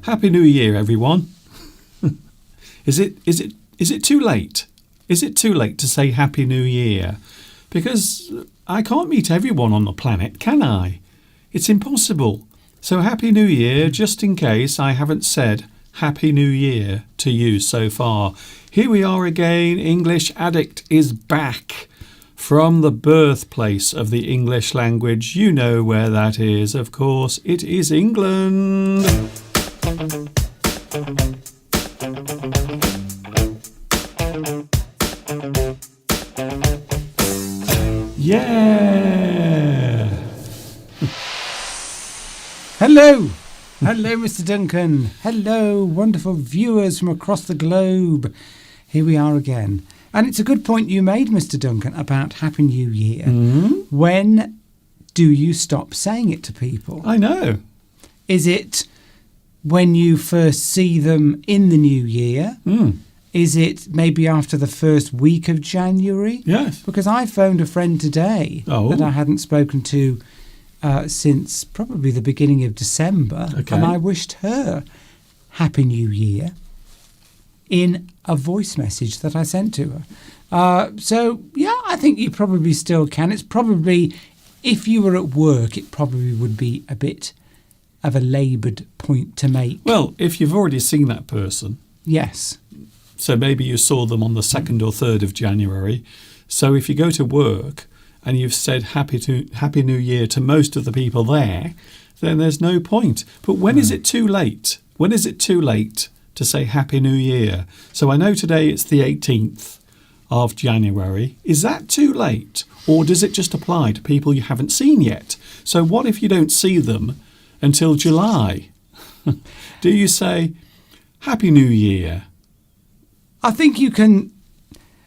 Happy New Year, everyone. Is it too late? Is it too late to say Happy New Year? Because I can't meet everyone on the planet, can I? It's impossible. So Happy New Year, just in case I haven't said Happy New Year to you so far. Here we are again. English Addict is back from the birthplace of the English language. You know where that is, of course. It is England. Yeah. Hello. Hello, Mr. Duncan. Hello, wonderful viewers from across the globe. Here we are again. And it's a good point you made, Mr. Duncan, about Happy New Year. Mm-hmm. When do you stop saying it to people? I know. Is it when you first see them in the new year? Mm. Is it maybe after the first week of January? Yes. Because I phoned a friend today that I hadn't spoken to since probably the beginning of December. Okay. And I wished her Happy New Year in a voice message that I sent to her. So, yeah, I think you probably still can. It's probably, if you were at work, it probably would be a bit of a laboured point to make. Well, if you've already seen that person. Yes. So maybe you saw them on the 2nd or 3rd of January. So if you go to work and you've said Happy New Year to most of the people there, then there's no point. But when is it too late? When is it too late to say Happy New Year? So I know today it's the 18th of January. Is that too late? Or does it just apply to people you haven't seen yet? So what if you don't see them until July? Do you say Happy New Year? I think you can.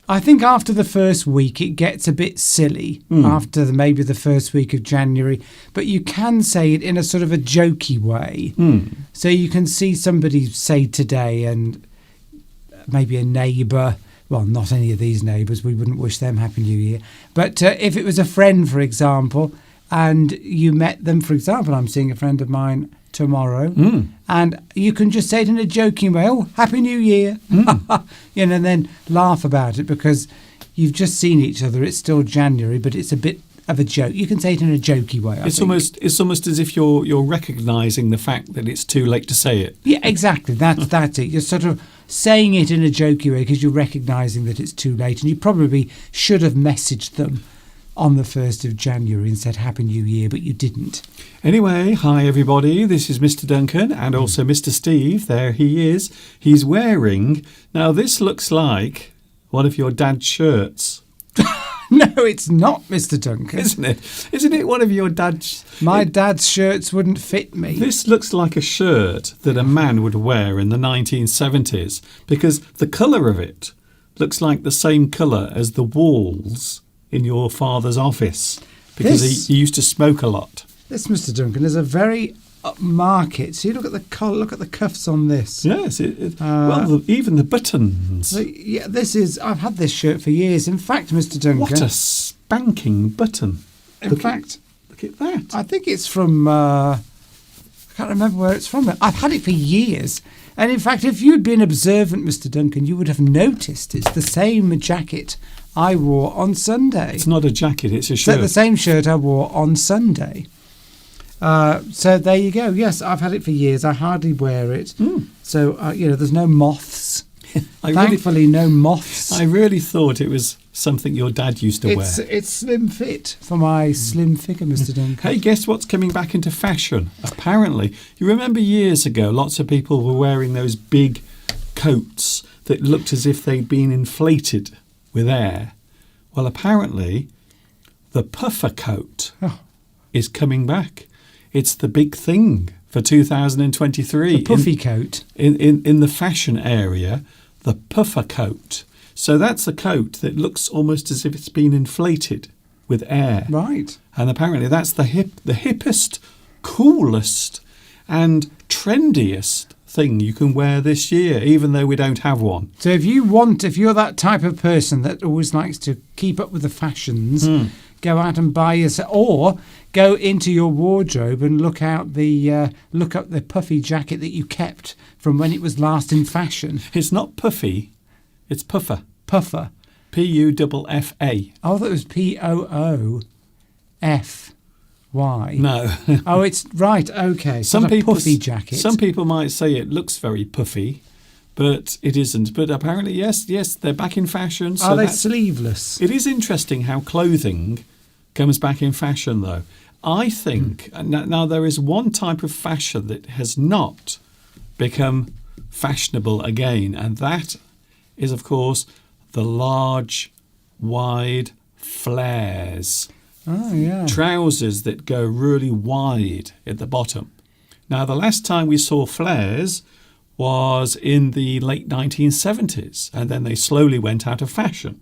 I think after the first week it gets a bit silly after maybe the first week of January, but you can say it in a sort of a jokey way. So you can see somebody say today, and maybe a neighbour, well, not any of these neighbours, we wouldn't wish them Happy New Year, but if it was a friend, for example, and you met them, for example, I'm seeing a friend of mine tomorrow, and you can just say it in a joking way, oh, Happy New Year, and then laugh about it because you've just seen each other. It's still January, but it's a bit of a joke. You can say it in a jokey way. It's almost as if you're recognising the fact that it's too late to say it. Yeah, exactly. That's it. You're sort of saying it in a jokey way because you're recognising that it's too late, and you probably should have messaged them on the 1st of January and said Happy New Year, but you didn't. Anyway, hi everybody, this is Mr. Duncan and also Mr. Steve. There he is. He's wearing, now this looks like one of your dad's shirts. No, it's not, Mr. Duncan. Isn't it? Isn't it one of your dad's? My dad's shirts wouldn't fit me. This looks like a shirt that a man would wear in the 1970s because the colour of it looks like the same colour as the walls in your father's office because he used to smoke a lot. This, Mr. Duncan, is a very upmarket. See, look at the collar, look at the cuffs on this. Yes, even the buttons. So, yeah, I've had this shirt for years. In fact, Mr. Duncan, what a spanking button! Look at that. I think it's from. I can't remember where it's from. I've had it for years. And in fact, if you'd been observant, Mr. Duncan, you would have noticed it's the same jacket I wore on Sunday. It's not a jacket, it's a shirt. So the same shirt I wore on Sunday. So there you go. Yes, I've had it for years. I hardly wear it. So, there's no moths. Thankfully, no moths. I really thought it was something your dad used to wear. It's slim fit for my slim figure, Mr. Duncan. Hey, guess what's coming back into fashion? Apparently, you remember years ago, lots of people were wearing those big coats that looked as if they'd been inflated with air. Well, apparently, the puffer coat is coming back. It's the big thing for 2023. The puffy coat. In the fashion area, the puffer coat. So that's a coat that looks almost as if it's been inflated with air. Right. And apparently that's the hippest, coolest and trendiest thing you can wear this year, even though we don't have one. So if you're that type of person that always likes to keep up with the fashions, go out and buy yourself, or go into your wardrobe and look up the puffy jacket that you kept from when it was last in fashion. It's not puffy, it's puffer. Puffer. P-U-F-F-A. Oh, that was P-O-O-F-Y. No. Oh, it's right. Okay, so Some people puffy jacket. Some people might say it looks very puffy, but it isn't. But apparently, yes, they're back in fashion. So Are they sleeveless? it is interesting how clothing comes back in fashion, though. I think now there is one type of fashion that has not become fashionable again, and that is, of course, the large, wide flares. Oh, yeah. Trousers that go really wide at the bottom. Now, the last time we saw flares was in the late 1970s, and then they slowly went out of fashion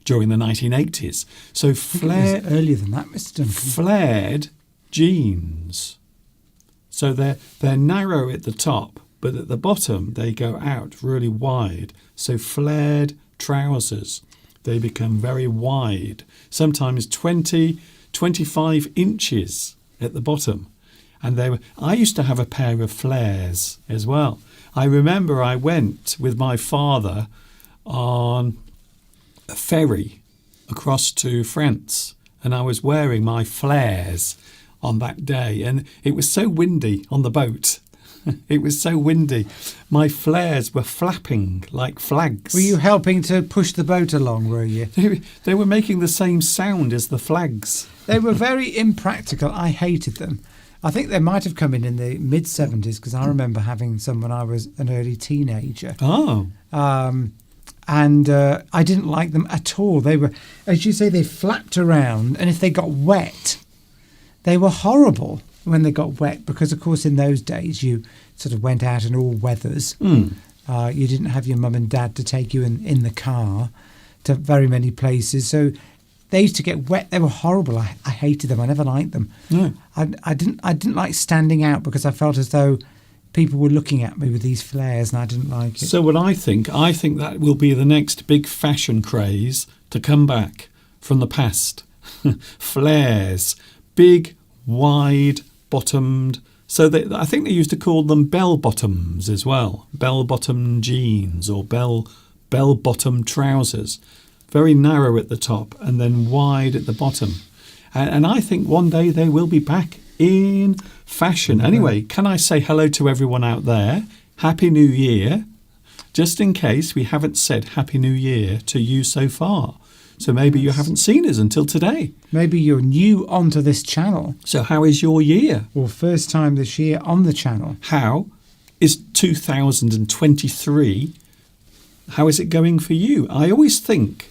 during the 1980s. So earlier than that, Mr. flared jeans. So they're narrow at the top, but at the bottom they go out really wide. So flared trousers, they become very wide, sometimes 20, 25 inches at the bottom. And I used to have a pair of flares as well. I remember I went with my father on a ferry across to France, and I was wearing my flares on that day, and it was so windy on the boat. It was so windy. My flares were flapping like flags. Were you helping to push the boat along, were you? They were making the same sound as the flags. They were very impractical. I hated them. I think they might have come in the mid-70s, because I remember having some when I was an early teenager. Oh. And I didn't like them at all. They were, as you say, they flapped around, and if they got wet, they were horrible when they got wet, because, of course, in those days you sort of went out in all weathers. You didn't have your mum and dad to take you in the car to very many places. So they used to get wet. They were horrible. I hated them. I never liked them. No. I didn't like standing out, because I felt as though people were looking at me with these flares, and I didn't like it. So what I think that will be the next big fashion craze to come back from the past. Flares, big, wide-bottomed. So I think they used to call them bell-bottoms as well. Bell-bottom jeans or bell-bottom trousers. Very narrow at the top and then wide at the bottom. And I think one day they will be back in fashion. Anyway, can I say hello to everyone out there? Happy New Year. Just in case we haven't said Happy New Year to you so far. So maybe you haven't seen us until today. Maybe you're new onto this channel. So how is your year? Or first time this year on the channel. How is 2023? How is it going for you? I always think,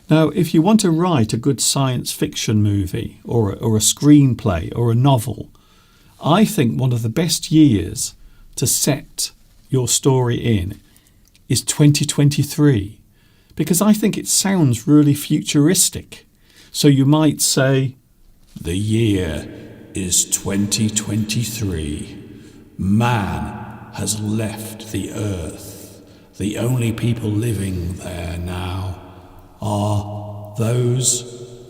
now, if you want to write a good science fiction movie or a screenplay or a novel, I think one of the best years to set your story in is 2023, because I think it sounds really futuristic. So you might say, the year is 2023. Man has left the earth. The only people living there now are those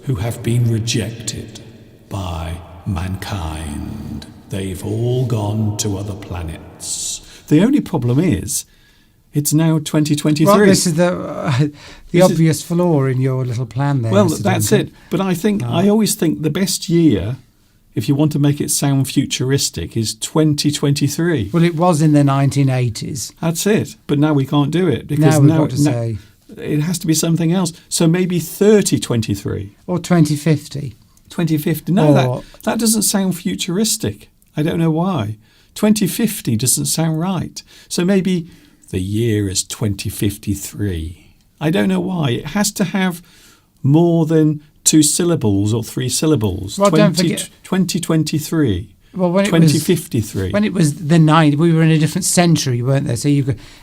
who have been rejected by mankind. They've all gone to other planets. The only problem is, it's now 2023. Well, this is the obvious flaw in your little plan there. Well, Mr. that's Duncan. it. But I always think the best year, if you want to make it sound futuristic, is 2023. Well, it was in the 1980s. That's it. But now we can't do it, because Now we've got to say. It has to be something else. So maybe 3023. Or 2050. 2050. No, Or- that doesn't sound futuristic. I don't know why. 2050 doesn't sound right. So maybe the year is 2053. I don't know why. It has to have more than 2 syllables or 3 syllables. Well, don't forget- 2023. Well, when it was 2053. when it was the 90s, we were in a different century, weren't there? So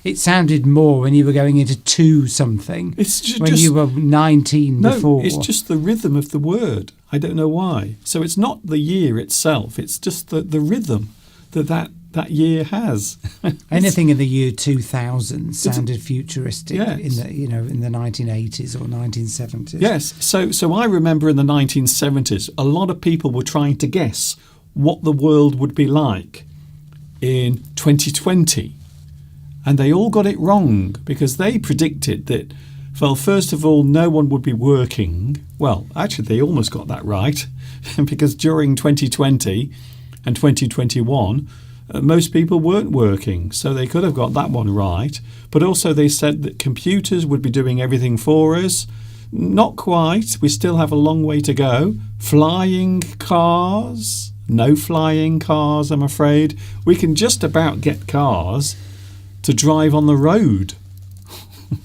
it sounded more when you were going into 2 something. It's when you were 19 no, before. it's just the rhythm of the word. I don't know why. So it's not the year itself. It's just the rhythm that that year has. Anything in the year 2000 sounded futuristic Yes. in the 1980s or 1970s. Yes, so I remember in the 1970s, a lot of people were trying to guess what the world would be like in 2020. And they all got it wrong because they predicted that, well, first of all, no one would be working. Well, actually, they almost got that right because during 2020 and 2021, most people weren't working. So they could have got that one right. But also they said that computers would be doing everything for us. Not quite. We still have a long way to go. Flying cars? No flying cars, I'm afraid. We can just about get cars to drive on the road.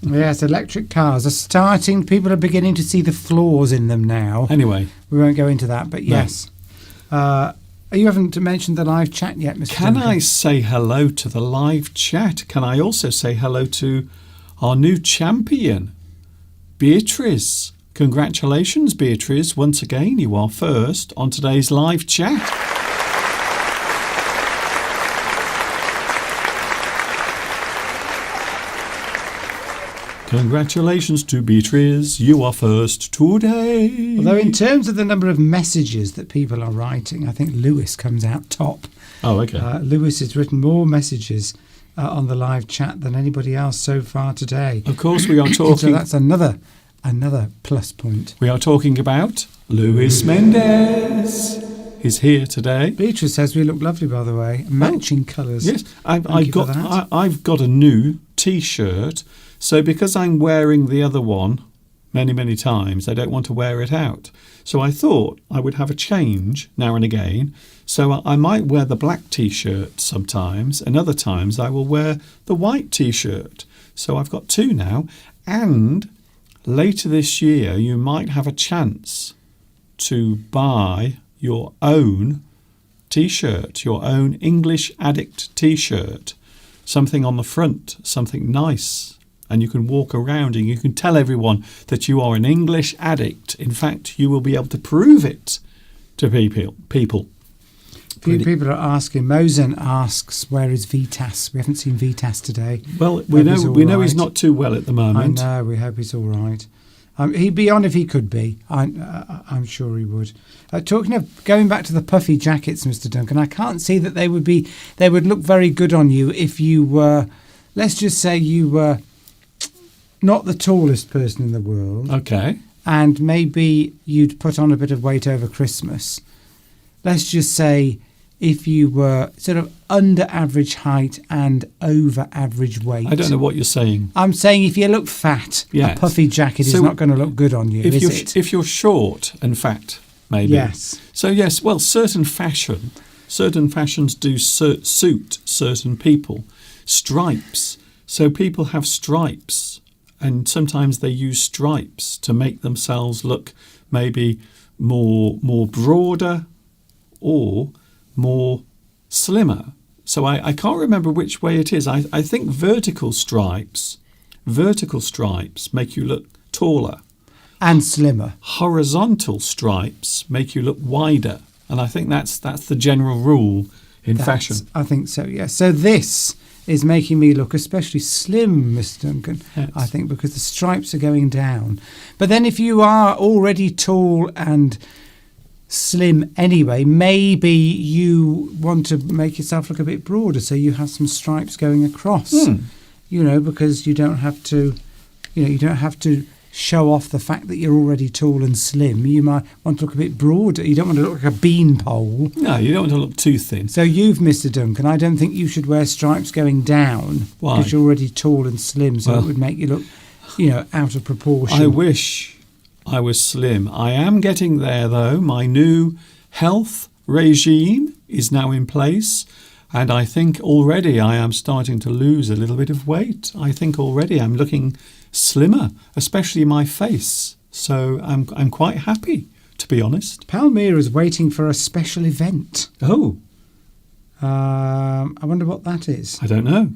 Yes, electric cars are starting. People are beginning to see the flaws in them now. Anyway. We won't go into that, but yes. You haven't mentioned the live chat yet, Mr. Can Duncan. I say hello to the live chat? Can I also say hello to our new champion, Beatrice? Congratulations, Beatrice. Once again, you are first on today's live chat. Congratulations to Beatrice. You are first today. Although in terms of the number of messages that people are writing, I think Lewis comes out top. Oh, okay. Lewis has written more messages on the live chat than anybody else so far today. Of course, we are talking. So that's another plus point. We are talking about Luis Mendes. He's here today. Beatrice says we look lovely, by the way. Matching colours. Yes, I've Thank you for got that. I've got a new T-shirt. So because I'm wearing the other one many times, I don't want to wear it out. So I thought I would have a change now and again. So I might wear the black T-shirt sometimes, and other times I will wear the white T-shirt. So I've got two now. And later this year, you might have a chance to buy your own T-shirt, your own English Addict T-shirt. Something on the front, something nice. And you can walk around and you can tell everyone that you are an English addict. In fact, you will be able to prove it to people. People are asking. Mosen asks, where is Vitas? We haven't seen Vitas today. Well, we know he's not too well at the moment. I know. We hope he's all right. He'd be on if he could be. I'm sure he would. Talking of going back to the puffy jackets, Mr. Duncan, I can't see that they would look very good on you if you were, let's just say you were not the tallest person in the world. Okay. And maybe you'd put on a bit of weight over Christmas. Let's just say if you were sort of under average height and over average weight. I don't know what you're saying. I'm saying if you look fat, Yes. a puffy jacket is not going to look good on you, is it? If you're short and fat, maybe. Yes. So yes, well, certain fashions do suit certain people. Stripes. So people have stripes. And sometimes they use stripes to make themselves look maybe more broader or more slimmer. So I can't remember which way it is. I think vertical stripes make you look taller. And slimmer. Horizontal stripes make you look wider. And I think that's the general rule in fashion. I think so, yes. So this is making me look especially slim, Mr. Duncan, Yes. I think, because the stripes are going down. But then if you are already tall and slim anyway, maybe you want to make yourself look a bit broader, so you have some stripes going across, because you don't have to show off the fact that you're already tall and slim. You might want to look a bit broader. You don't want to look like a beanpole. No, you don't want to look too thin. So Mr. Duncan, I don't think you should wear stripes going down. Why? Because you're already tall and slim, so it would make you look, out of proportion. I wish I was slim. I am getting there, though. My new health regime is now in place, and I think already I am starting to lose a little bit of weight. I think already I'm looking slimmer, especially my face. So I'm quite happy, to be honest. Palmyra is waiting for a special event. Oh, I wonder what that is. I don't know.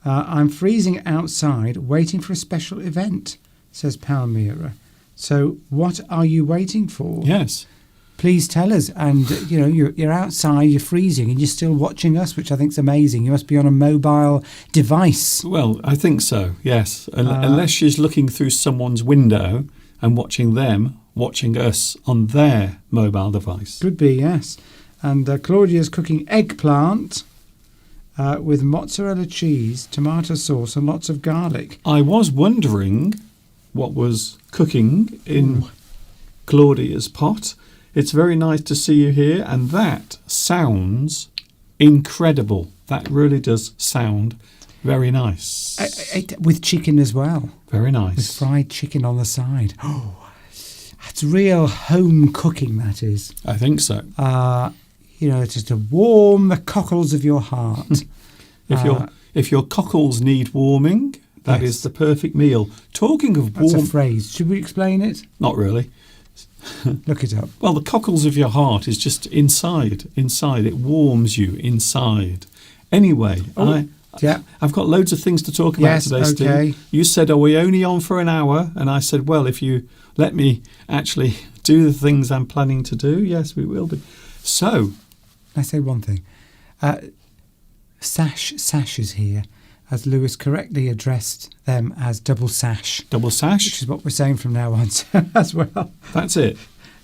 I'm freezing outside, waiting for a special event, says Palmyra. So what are you waiting for? Yes. please tell us. And you're outside, you're freezing, and you're still watching us, which I think is amazing. You must be on a mobile device. Well, I think so, yes. Unless she's looking through someone's window and watching them watching us on their mobile device. Could be, yes. And Claudia's cooking eggplant with mozzarella cheese, tomato sauce, and lots of garlic. I was wondering what was cooking in Claudia's pot. It's very nice to see you here, and that sounds incredible. That really does sound very nice. With chicken as well. Very nice. With fried chicken on the side. Oh, that's real home cooking, that is. I think so. Just to warm the cockles of your heart. If your cockles need warming, that is the perfect meal. Talking of warm... That's a phrase. Should we explain it? Not really. Look it up. Well, the cockles of your heart is just inside. It warms you inside. Anyway, I've got loads of things to talk about today, Steve. You said, are we only on for an hour? And I said, well, if you let me actually do the things I'm planning to do, yes, we will be. So... Can I say one thing? Sash is here, as Lewis correctly addressed them as double sash. Double sash? Which is what we're saying from now on as well. That's it.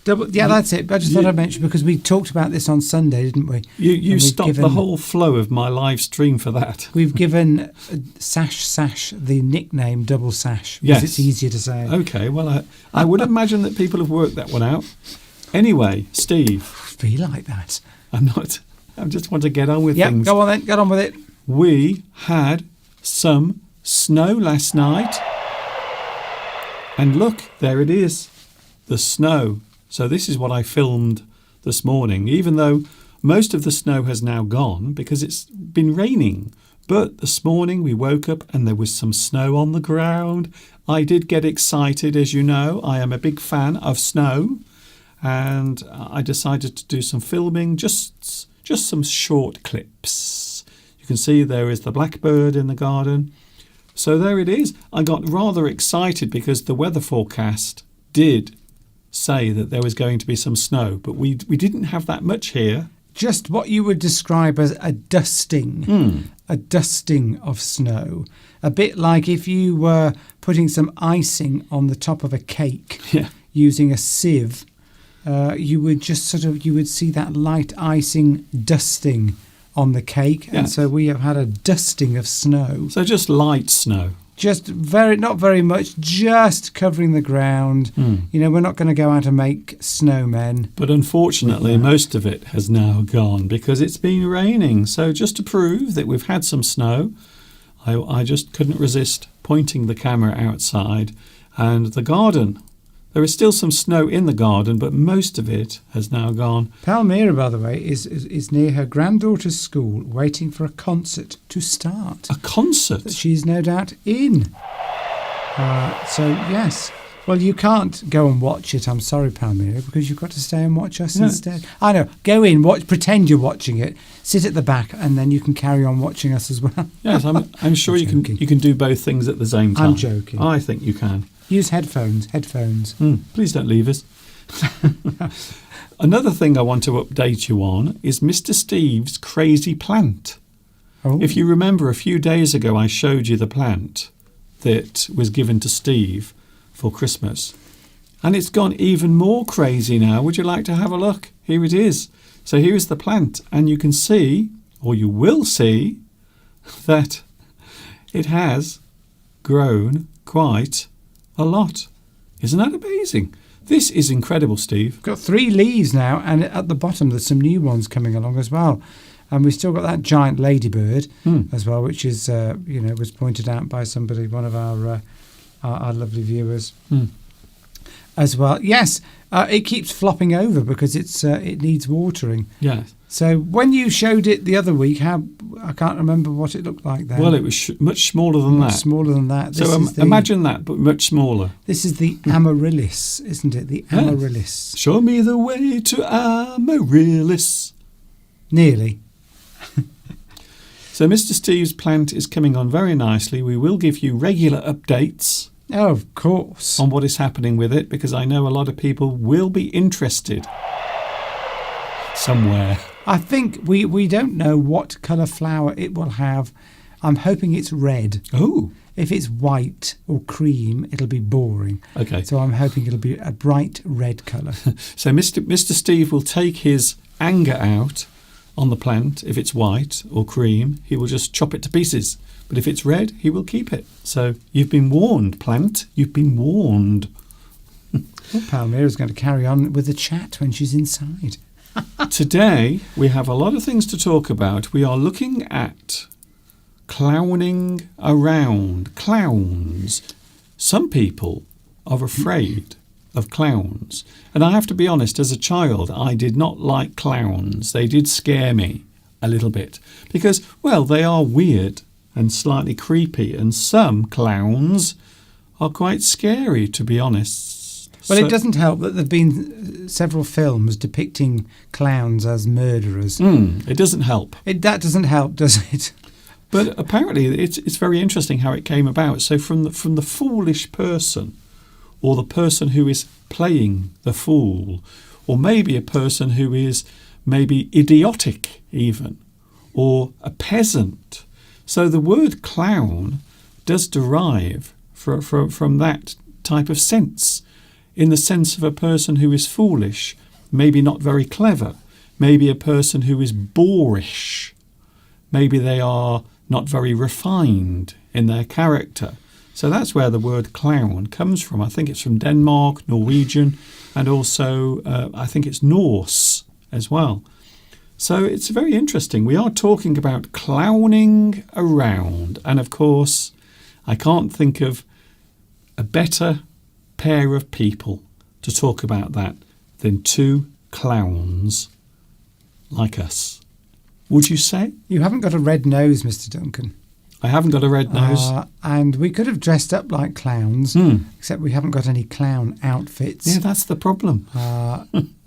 That's it. I just thought I'd mention, because we talked about this on Sunday, didn't we? You stopped the whole flow of my live stream for that. We've given Sash the nickname Double Sash, because it's easier to say. Okay, well, I would imagine that people have worked that one out. Anyway, Steve. Be like that. I'm not. I just want to get on with things. Go on then. Get on with it. We had some snow last night. And look, there it is. The snow. So this is what I filmed this morning, even though most of the snow has now gone because it's been raining. But this morning we woke up and there was some snow on the ground. I did get excited, as you know. I am a big fan of snow. And I decided to do some filming, just some short clips. You can see there is the blackbird in the garden. So there it is. I got rather excited because the weather forecast did say that there was going to be some snow, but we didn't have that much here. Just what you would describe as a dusting. A dusting of snow. A bit like if you were putting some icing on the top of a cake using a sieve. You would see that light icing dusting on the cake, and so we have had a dusting of snow. So just light snow. Just not very much, just covering the ground. We're not going to go out and make snowmen. But unfortunately, most of it has now gone because it's been raining. So just to prove that we've had some snow, I just couldn't resist pointing the camera outside and the garden. There is still some snow in the garden, but most of it has now gone. Palmyra, by the way, is near her granddaughter's school, waiting for a concert to start. A concert? That she's no doubt in. Yes. Well, you can't go and watch it, I'm sorry, Palmyra, because you've got to stay and watch us instead. I know. Go in, pretend you're watching it, sit at the back, and then you can carry on watching us as well. Yes, I'm sure you can do both things at the same time. I'm joking. I think you can. Use headphones. Please don't leave us. Another thing I want to update you on is Mr. Steve's crazy plant. Oh. If you remember, a few days ago I showed you the plant that was given to Steve for Christmas. And it's gone even more crazy now. Would you like to have a look? Here it is. So here is the plant, and you can see, or you will see, that it has grown quite a lot. Isn't that amazing? This is incredible, Steve. Got 3 leaves now, and at the bottom there's some new ones coming along as well. And we've still got that giant ladybird as well, which is was pointed out by somebody, one of our lovely viewers as well. Yes, it keeps flopping over because it needs watering. Yes. So when you showed it the other week, I can't remember what it looked like then. Well, it was much smaller than that. Smaller than that. Imagine that, but much smaller. This is the amaryllis, isn't it? The amaryllis. Show me the way to amaryllis. Nearly. So Mr. Steve's plant is coming on very nicely. We will give you regular updates. Oh, of course. On what is happening with it, because I know a lot of people will be interested. somewhere. I think we don't know what colour flower it will have. I'm hoping it's red. Oh, If it's white or cream, it'll be boring. okay. So I'm hoping it'll be a bright red colour. So Mr. Steve will take his anger out on the plant. If it's white or cream, he will just chop it to pieces. But if it's red, he will keep it. So you've been warned, plant. You've been warned. Well, Palmyra's going to carry on with the chat when she's inside. Today, we have a lot of things to talk about. We are looking at clowning around. Clowns. Some people are afraid of clowns. And I have to be honest, as a child, I did not like clowns. They did scare me a little bit because, well, they are weird and slightly creepy. And some clowns are quite scary, to be honest. Well, So- it doesn't help that there have been several films depicting clowns as murderers. It doesn't help. That doesn't help, does it? But apparently, it's very interesting how it came about. So from the foolish person, or the person who is playing the fool, or maybe a person who is maybe idiotic even, or a peasant. So the word clown does derive from that type of sense, in the sense of a person who is foolish, maybe not very clever, maybe a person who is boorish, maybe they are not very refined in their character. So that's where the word clown comes from. I think it's from Denmark, Norwegian, and also I think it's Norse as well. So it's very interesting. We are talking about clowning around. And of course, I can't think of a better pair of people to talk about that than two clowns like us. Would you say? You haven't got a red nose, Mr. Duncan. I haven't got a red nose. And we could have dressed up like clowns, except we haven't got any clown outfits. Yeah, that's the problem.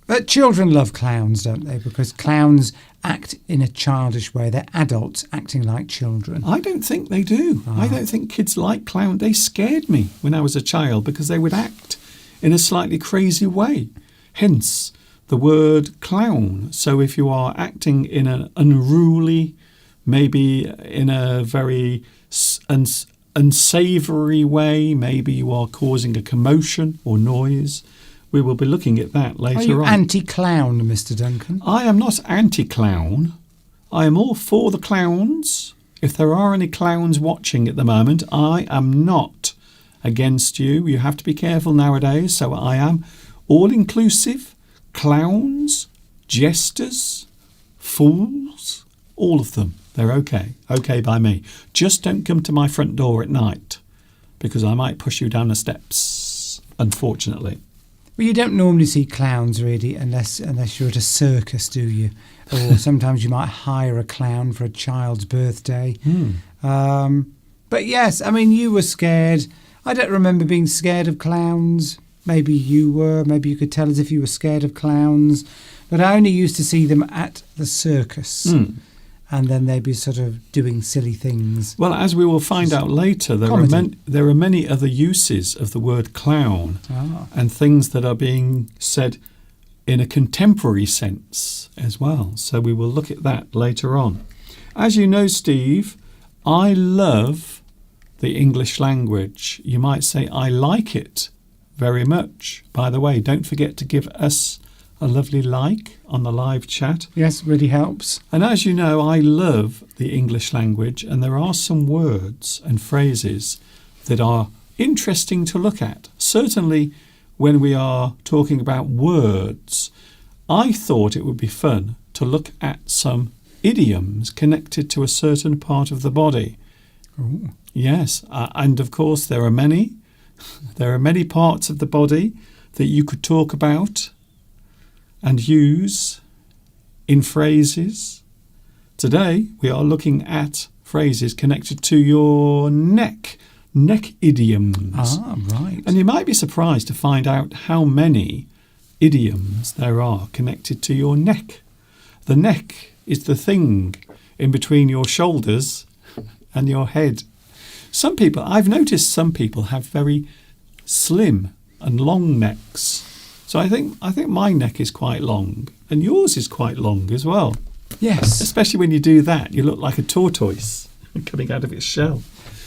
But children love clowns, don't they? Because clowns act in a childish way. They're adults acting like children. I don't think they do. I don't think kids like clowns. They scared me when I was a child because they would act in a slightly crazy way. Hence the word clown. So if you are acting in an unruly, maybe in a very unsavoury way, maybe you are causing a commotion or noise. We will be looking at that later on. Are you anti-clown, Mr. Duncan? I am not anti-clown. I am all for the clowns. If there are any clowns watching at the moment, I am not against you. You have to be careful nowadays. So I am all-inclusive. Clowns, jesters, fools, all of them. They're okay. Okay by me. Just don't come to my front door at night because I might push you down the steps, unfortunately. Well, you don't normally see clowns really unless you're at a circus, do you? Or sometimes you might hire a clown for a child's birthday. But yes, I mean, you were scared. I don't remember being scared of clowns. Maybe you were. Maybe you could tell us if you were scared of clowns. But I only used to see them at the circus. And then they'd be sort of doing silly things. Well, as we will find out later, there are many other uses of the word clown and things that are being said in a contemporary sense as well. So we will look at that later on. As you know, Steve, I love the English language. You might say I like it very much. By the way, don't forget to give us a lovely like on the live chat. Yes, really helps. And as you know, I love the English language, and there are some words and phrases that are interesting to look at. Certainly when we are talking about words, I thought it would be fun to look at some idioms connected to a certain part of the body. Ooh. Yes, and of course there are many. There are many parts of the body that you could talk about and use in phrases. Today we are looking at phrases connected to your neck idioms. Ah, right. And you might be surprised to find out how many idioms there are connected to your neck. The neck is the thing in between your shoulders and your head. I've noticed some people have very slim and long necks. So I think my neck is quite long and yours is quite long as well. Yes. Especially when you do that, you look like a tortoise coming out of its shell.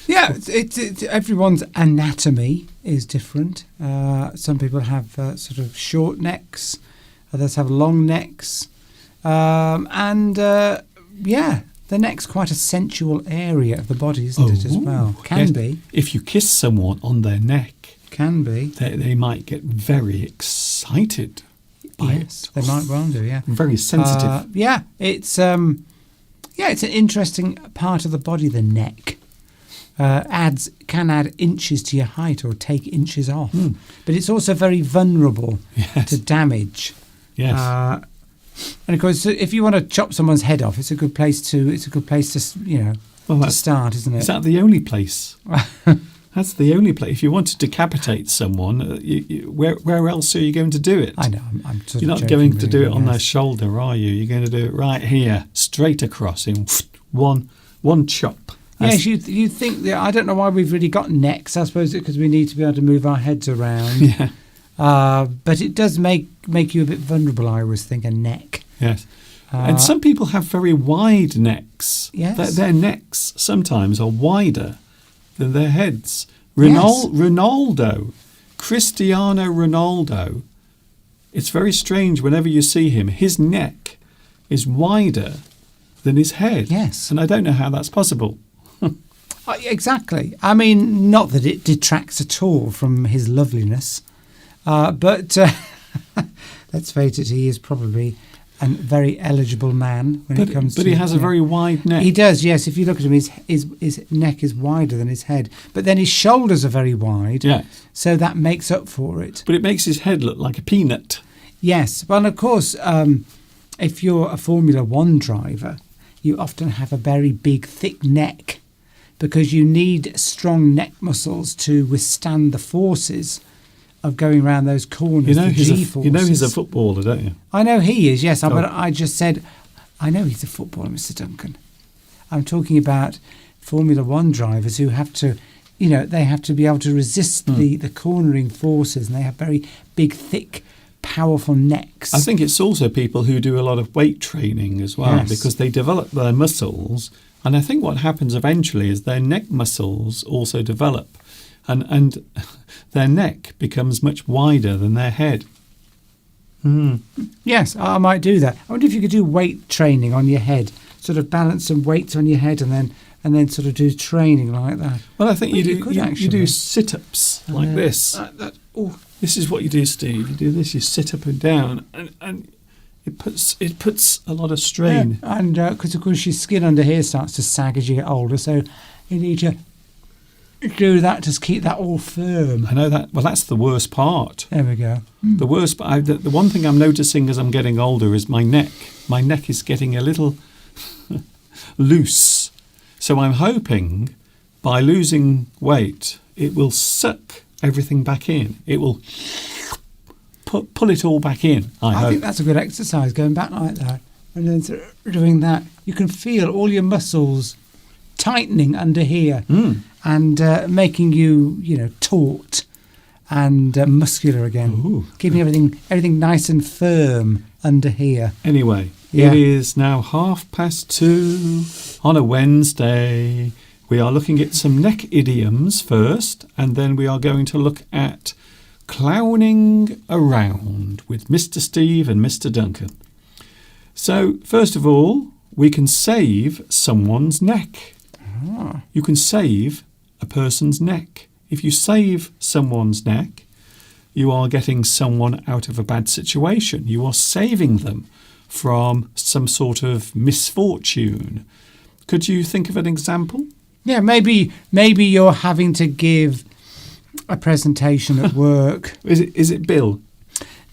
Yeah, it's everyone's anatomy is different. Some people have sort of short necks, others have long necks, and the neck's quite a sensual area of the body, isn't it, as well? Can be. If you kiss someone on their neck, can be. They might get very excited by it. They might well do, yeah. Very sensitive. It's an interesting part of the body, the neck. Can add inches to your height or take inches off. But it's also very vulnerable to damage. Yes. And of course, if you want to chop someone's head off, it's a good place to to start, isn't it? Is that the only place? That's the only place. If you want to decapitate someone, where else are you going to do it? I know. I'm sort You're of not joking, going to do really, it on yes. their shoulder, are you? You're going to do it right here, straight across in one chop. Yes, you think that. I don't know why we've really got necks. I suppose it's because we need to be able to move our heads around. Yeah. But it does make you a bit vulnerable, I always think, a neck. Yes. And some people have very wide necks. Yes. Their necks sometimes are wider than their heads. Yes. Cristiano Ronaldo, it's very strange whenever you see him. His neck is wider than his head. Yes. And I don't know how that's possible. Exactly. I mean, not that it detracts at all from his loveliness, but let's face it, he is probably a very eligible man when it comes to... But he has a very wide neck. He does, yes. If you look at him, his neck is wider than his head. But then his shoulders are very wide, so that makes up for it. But it makes his head look like a peanut. Yes. Well, of course, if you're a Formula One driver, you often have a very big, thick neck because you need strong neck muscles to withstand the forces of going around those corners, the G-forces. You know he's a footballer, don't you? I know he is, yes. But I just said, I know he's a footballer, Mr. Duncan. I'm talking about Formula One drivers who have to, they have to be able to resist the cornering forces, and they have very big, thick, powerful necks. I think it's also people who do a lot of weight training as well, because they develop their muscles, and I think what happens eventually is their neck muscles also develop, and their neck becomes much wider than their head. Yes, I might do that. I wonder if you could do weight training on your head, sort of balance some weights on your head, and then sort of do training like that. Well, I think you you do sit-ups like this. This is what you do, Steve. You do this. You sit up and down, and it puts a lot of strain. Yeah, and because of course your skin under here starts to sag as you get older, so you need to do that to keep that all firm. I know that. Well, that's the worst part. There we go. The worst. The one thing I'm noticing as I'm getting older is my neck. My neck is getting a little loose. So I'm hoping by losing weight, it will suck everything back in. It will pull it all back in. I think that's a good exercise, going back like that. And then doing that, you can feel all your muscles tightening under here and making you, taut and muscular again. Ooh. Keeping everything nice and firm under here. Anyway, It is now 2:30 on a Wednesday. We are looking at some neck idioms first, and then we are going to look at clowning around with Mr. Steve and Mr. Duncan. So, first of all, we can save someone's neck. You can save a person's neck. If you save someone's neck, you are getting someone out of a bad situation. You are saving them from some sort of misfortune. Could you think of an example? Yeah, maybe you're having to give a presentation at work. Is it Bill?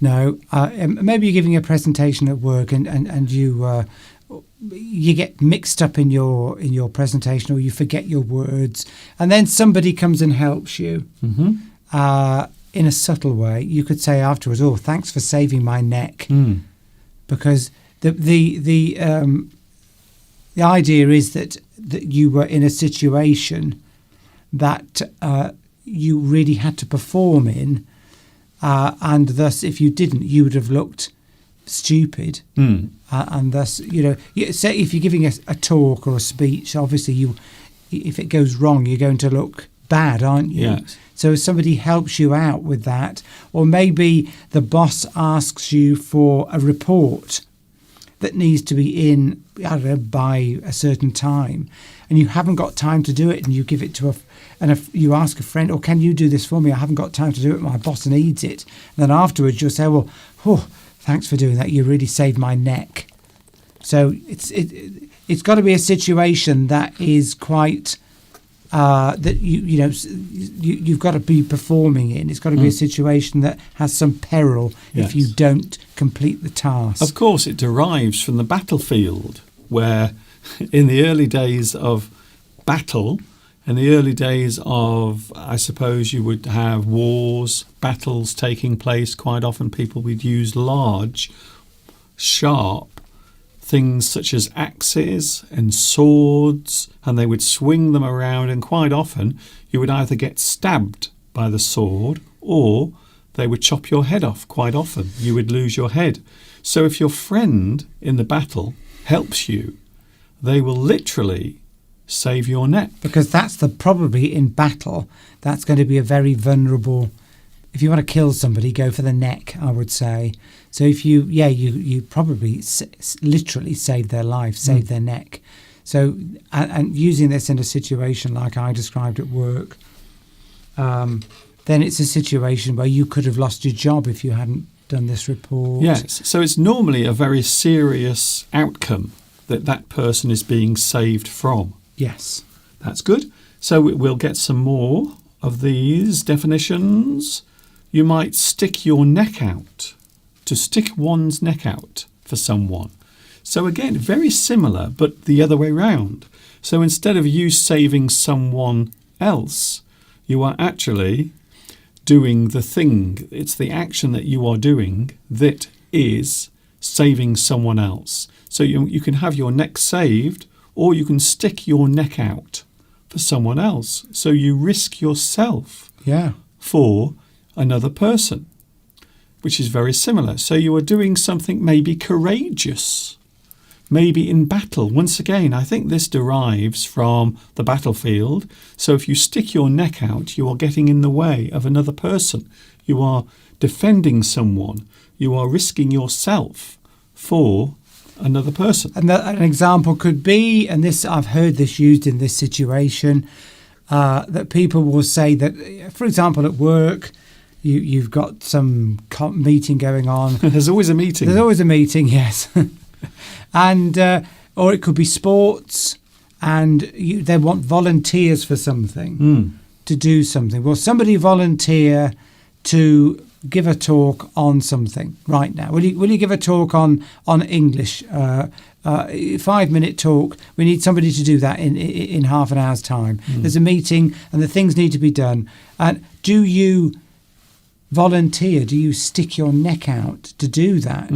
No, maybe you're giving a presentation at work and you get mixed up in your presentation, or you forget your words, and then somebody comes and helps you in a subtle way. You could say afterwards, "Oh, thanks for saving my neck," because the idea is that you were in a situation that you really had to perform in, and thus, if you didn't, you would have looked stupid. And thus, say if you're giving a talk or a speech, obviously if it goes wrong, you're going to look bad, aren't you? Yes. So if somebody helps you out with that, or maybe the boss asks you for a report that needs to be in, I don't know, by a certain time, and you haven't got time to do it, and you give it to you ask a friend, can you do this for me? I haven't got time to do it. My boss needs it. And then afterwards you'll say, well, thanks for doing that. You really saved my neck. So it's got to be a situation that is quite that you've got to be performing in. It's got to be a situation that has some peril if you don't complete the task. Of course, it derives from the battlefield, where in the early days of battle, in the early days of, I suppose you would have wars, battles taking place. Quite often people would use large, sharp things such as axes and swords, and they would swing them around, and quite often you would either get stabbed by the sword or they would chop your head off. Quite often you would lose your head. So if your friend in the battle helps you, they will literally save your neck. Because that's probably in battle, that's going to be a very vulnerable. If you want to kill somebody, go for the neck, I would say. So if you probably literally save their life, save their neck. So, and using this in a situation like I described at work, then it's a situation where you could have lost your job if you hadn't done this report. Yes, so it's normally a very serious outcome that person is being saved from. Yes. That's good. So we'll get some more of these definitions. You might stick your neck out. To stick one's neck out for someone. So again, very similar, but the other way round. So instead of you saving someone else, you are actually doing the thing. It's the action that you are doing that is saving someone else. So you can have your neck saved, or you can stick your neck out for someone else. So you risk yourself for another person, which is very similar. So you are doing something maybe courageous, maybe in battle. Once again, I think this derives from the battlefield. So if you stick your neck out, you are getting in the way of another person. You are defending someone. You are risking yourself for another person. And an example could be, and this I've heard this used in this situation, that people will say that, for example, at work, you've got some meeting going on. There's always a meeting. There's always a meeting, yes. And or it could be sports, and they want volunteers for something, to do something. Well, somebody volunteer to give a talk on something right now. Will you give a talk on English? 5-minute talk. We need somebody to do that in half an hour's time. There's a meeting, and the things need to be done. And do you volunteer? Do you stick your neck out to do that,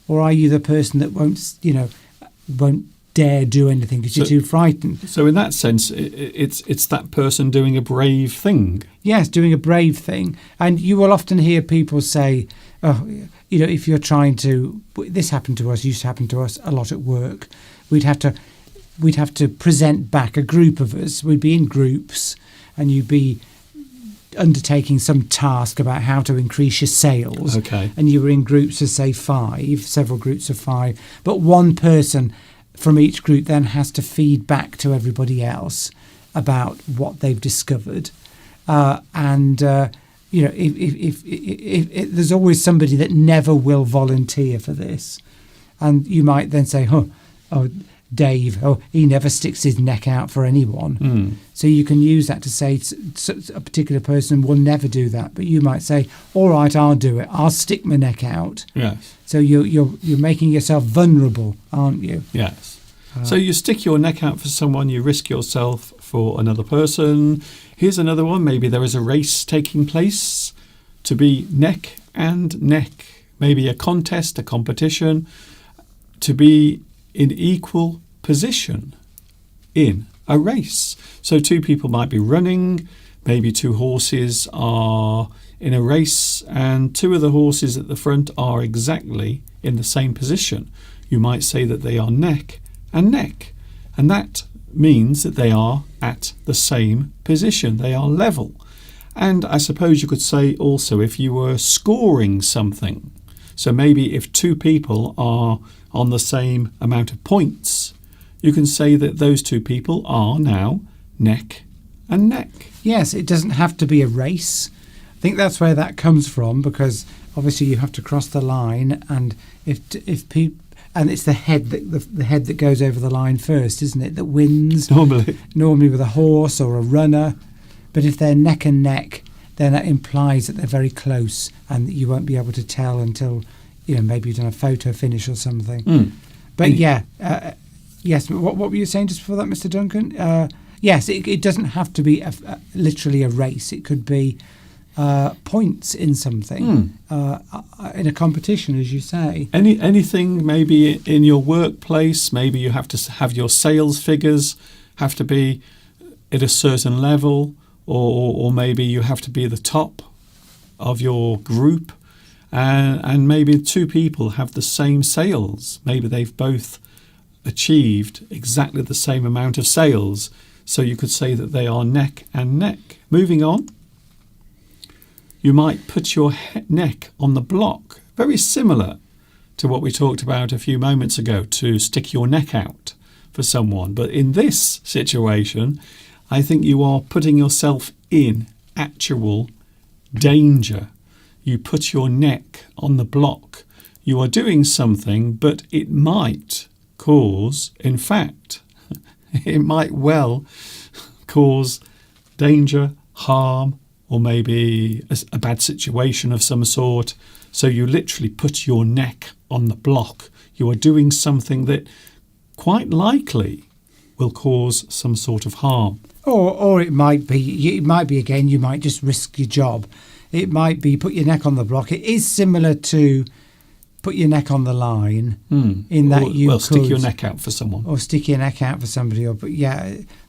or are you the person that won't dare do anything because you're too frightened? So in that sense, it's that person doing a brave thing. Yes, doing a brave thing. And you will often hear people say, if you're trying to, this happened to us, used to happen to us a lot at work. We'd have to present back, a group of us. We'd be in groups, and you'd be undertaking some task about how to increase your sales. Okay. And you were in groups of, say, 5, several groups of 5. But one person from each group then has to feed back to everybody else about what they've discovered. If there's always somebody that never will volunteer for this. And you might then say, Dave, he never sticks his neck out for anyone. So you can use that to say a particular person will never do that. But you might say, all right, I'll do it. I'll stick my neck out. Yes. So you're making yourself vulnerable, aren't you? Yes. So you stick your neck out for someone, you risk yourself for another person. Here's another one. Maybe there is a race taking place, to be neck and neck. Maybe a contest, a competition, to be in equal position in a race. So 2 people might be running. maybe two horses are in a race and two of the horses at the front are exactly in the same position. You might say that they are neck and neck, and that means that they are at the same position. They are level. And I suppose you could say also if you were scoring something. So maybe if two people are on the same amount of points, you can say that those two people are now neck and neck. Yes, it doesn't have to be a race. I think that's where that comes from, because obviously you have to cross the line, and if people, and it's the head that goes over the line first, isn't it? That wins normally with a horse or a runner. But if they're neck and neck, then that implies that they're very close, and that you won't be able to tell until maybe you've done a photo finish or something. But yes. What were you saying just before that, Mr. Duncan? Yes, it doesn't have to be literally a race. It could be points in something, in a competition, as you say. Anything maybe in your workplace, maybe you have to have your sales figures have to be at a certain level, or maybe you have to be the top of your group, and maybe two people have the same sales. Maybe they've both achieved exactly the same amount of sales. So you could say that they are neck and neck. Moving on, you might put your neck on the block. Very similar to what we talked about a few moments ago, to stick your neck out for someone. But in this situation, I think you are putting yourself in actual danger. You put your neck on the block. You are doing something, but it might cause, in fact, it might well cause danger, harm, or maybe a bad situation of some sort. So you literally put your neck on the block. You are doing something that quite likely will cause some sort of harm. Or it might be again, you might just risk your job. It might be put your neck on the block. It is similar to put your neck on the line, in that you could stick your neck out for someone, or stick your neck out for somebody,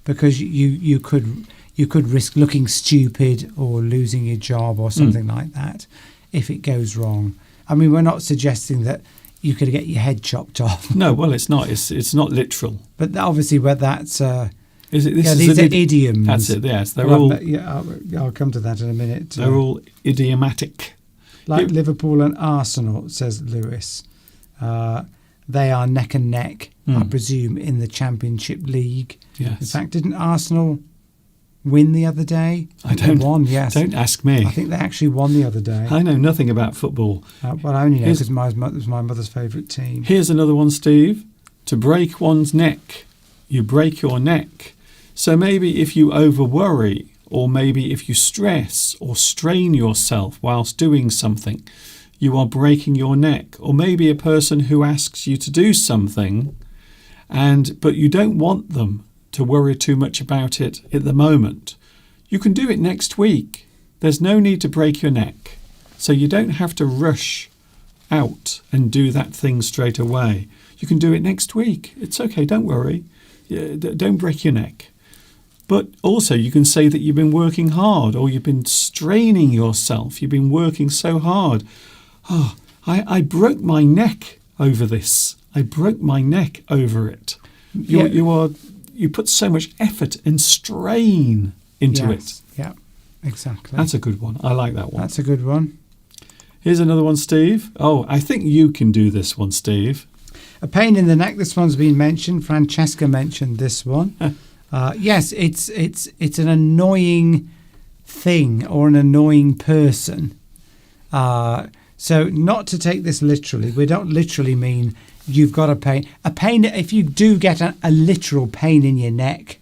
because you could risk looking stupid or losing your job or something like that if it goes wrong. I mean, we're not suggesting that you could get your head chopped off. No, well, it's not. It's not literal. But obviously, where that's these are idioms. That's it. Yes, they're all. I'll come to that in a minute. They're all idiomatic. Like Liverpool and Arsenal, says Lewis. They are neck and neck, I presume, in the Championship League. Yes. In fact, didn't Arsenal win the other day? They won, yes. Don't ask me. I think they actually won the other day. I know nothing about football. Well, I only know because it was my mother's favourite team. Here's another one, Steve. To break one's neck, you break your neck. So maybe if you over-worry, or maybe if you stress or strain yourself whilst doing something, you are breaking your neck. Or maybe a person who asks you to do something, but you don't want them to worry too much about it at the moment. You can do it next week. There's no need to break your neck. So you don't have to rush out and do that thing straight away. You can do it next week. It's okay, don't worry. Don't break your neck. But also you can say that you've been working hard, or you've been straining yourself. You've been working so hard. Oh, I broke my neck over this. I broke my neck over it. You put so much effort and strain into it. Yeah, exactly. That's a good one. I like that one. That's a good one. Here's another one, Steve. Oh, I think you can do this one, Steve. A pain in the neck. This one's been mentioned. Francesca mentioned this one. Yes, it's an annoying thing or an annoying person. So not to take this literally. We don't literally mean you've got a pain. A pain, if you do get a literal pain in your neck,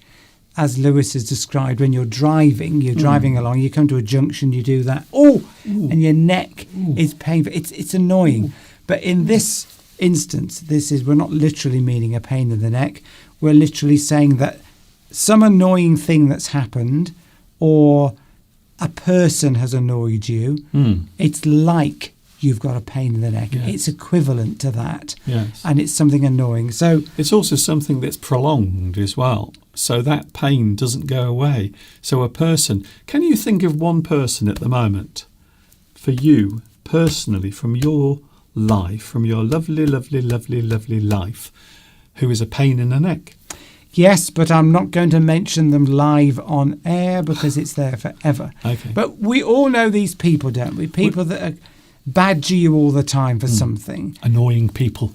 as Lewis has described, when you're driving along, you come to a junction, you do that, and your neck is painful. It's annoying. But in this instance, we're not literally meaning a pain in the neck. We're literally saying that some annoying thing that's happened, or a person has annoyed you, it's like you've got a pain in the neck. Yes. It's equivalent to that. Yes. And it's something annoying. So it's also something that's prolonged as well. So that pain doesn't go away. So a person, can you think of one person at the moment, for you personally, from your life, from your lovely, lovely, lovely, lovely life, who is a pain in the neck? Yes, but I'm not going to mention them live on air because it's there forever. Okay. But we all know these people, don't we? People that badger you all the time for something. Annoying people.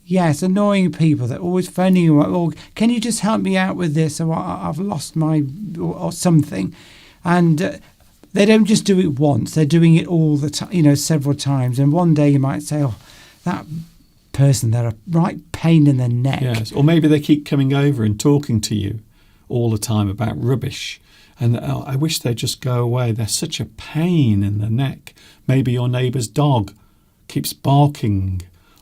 Yes, annoying people that are always phoning you up. Or, can you just help me out with this? Or I've lost my... or something. And they don't just do it once. They're doing it all the time, several times. And one day you might say, oh, that person, they're a right pain in the neck. Yes, or maybe they keep coming over and talking to you all the time about rubbish. And I wish they'd just go away. They're such a pain in the neck. Maybe your neighbour's dog keeps barking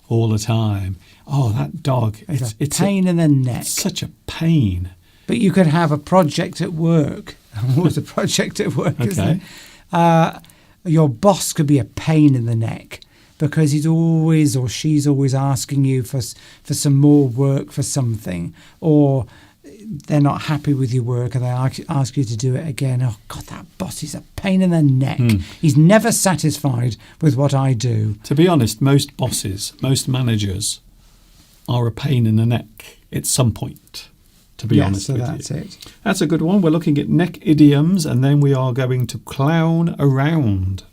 all the time. Oh, that dog. It's a pain in the neck. It's such a pain. But you could have a project at work. What's a project at work, isn't it? Your boss could be a pain in the neck because he's always or she's always asking you for some more work for something, or they're not happy with your work and they ask you to do it again. Oh, God, that boss is a pain in the neck. He's never satisfied with what I do. To be honest, most bosses, most managers are a pain in the neck at some point, to be honest with you. That's it. That's a good one. We're looking at neck idioms, and then we are going to clown around.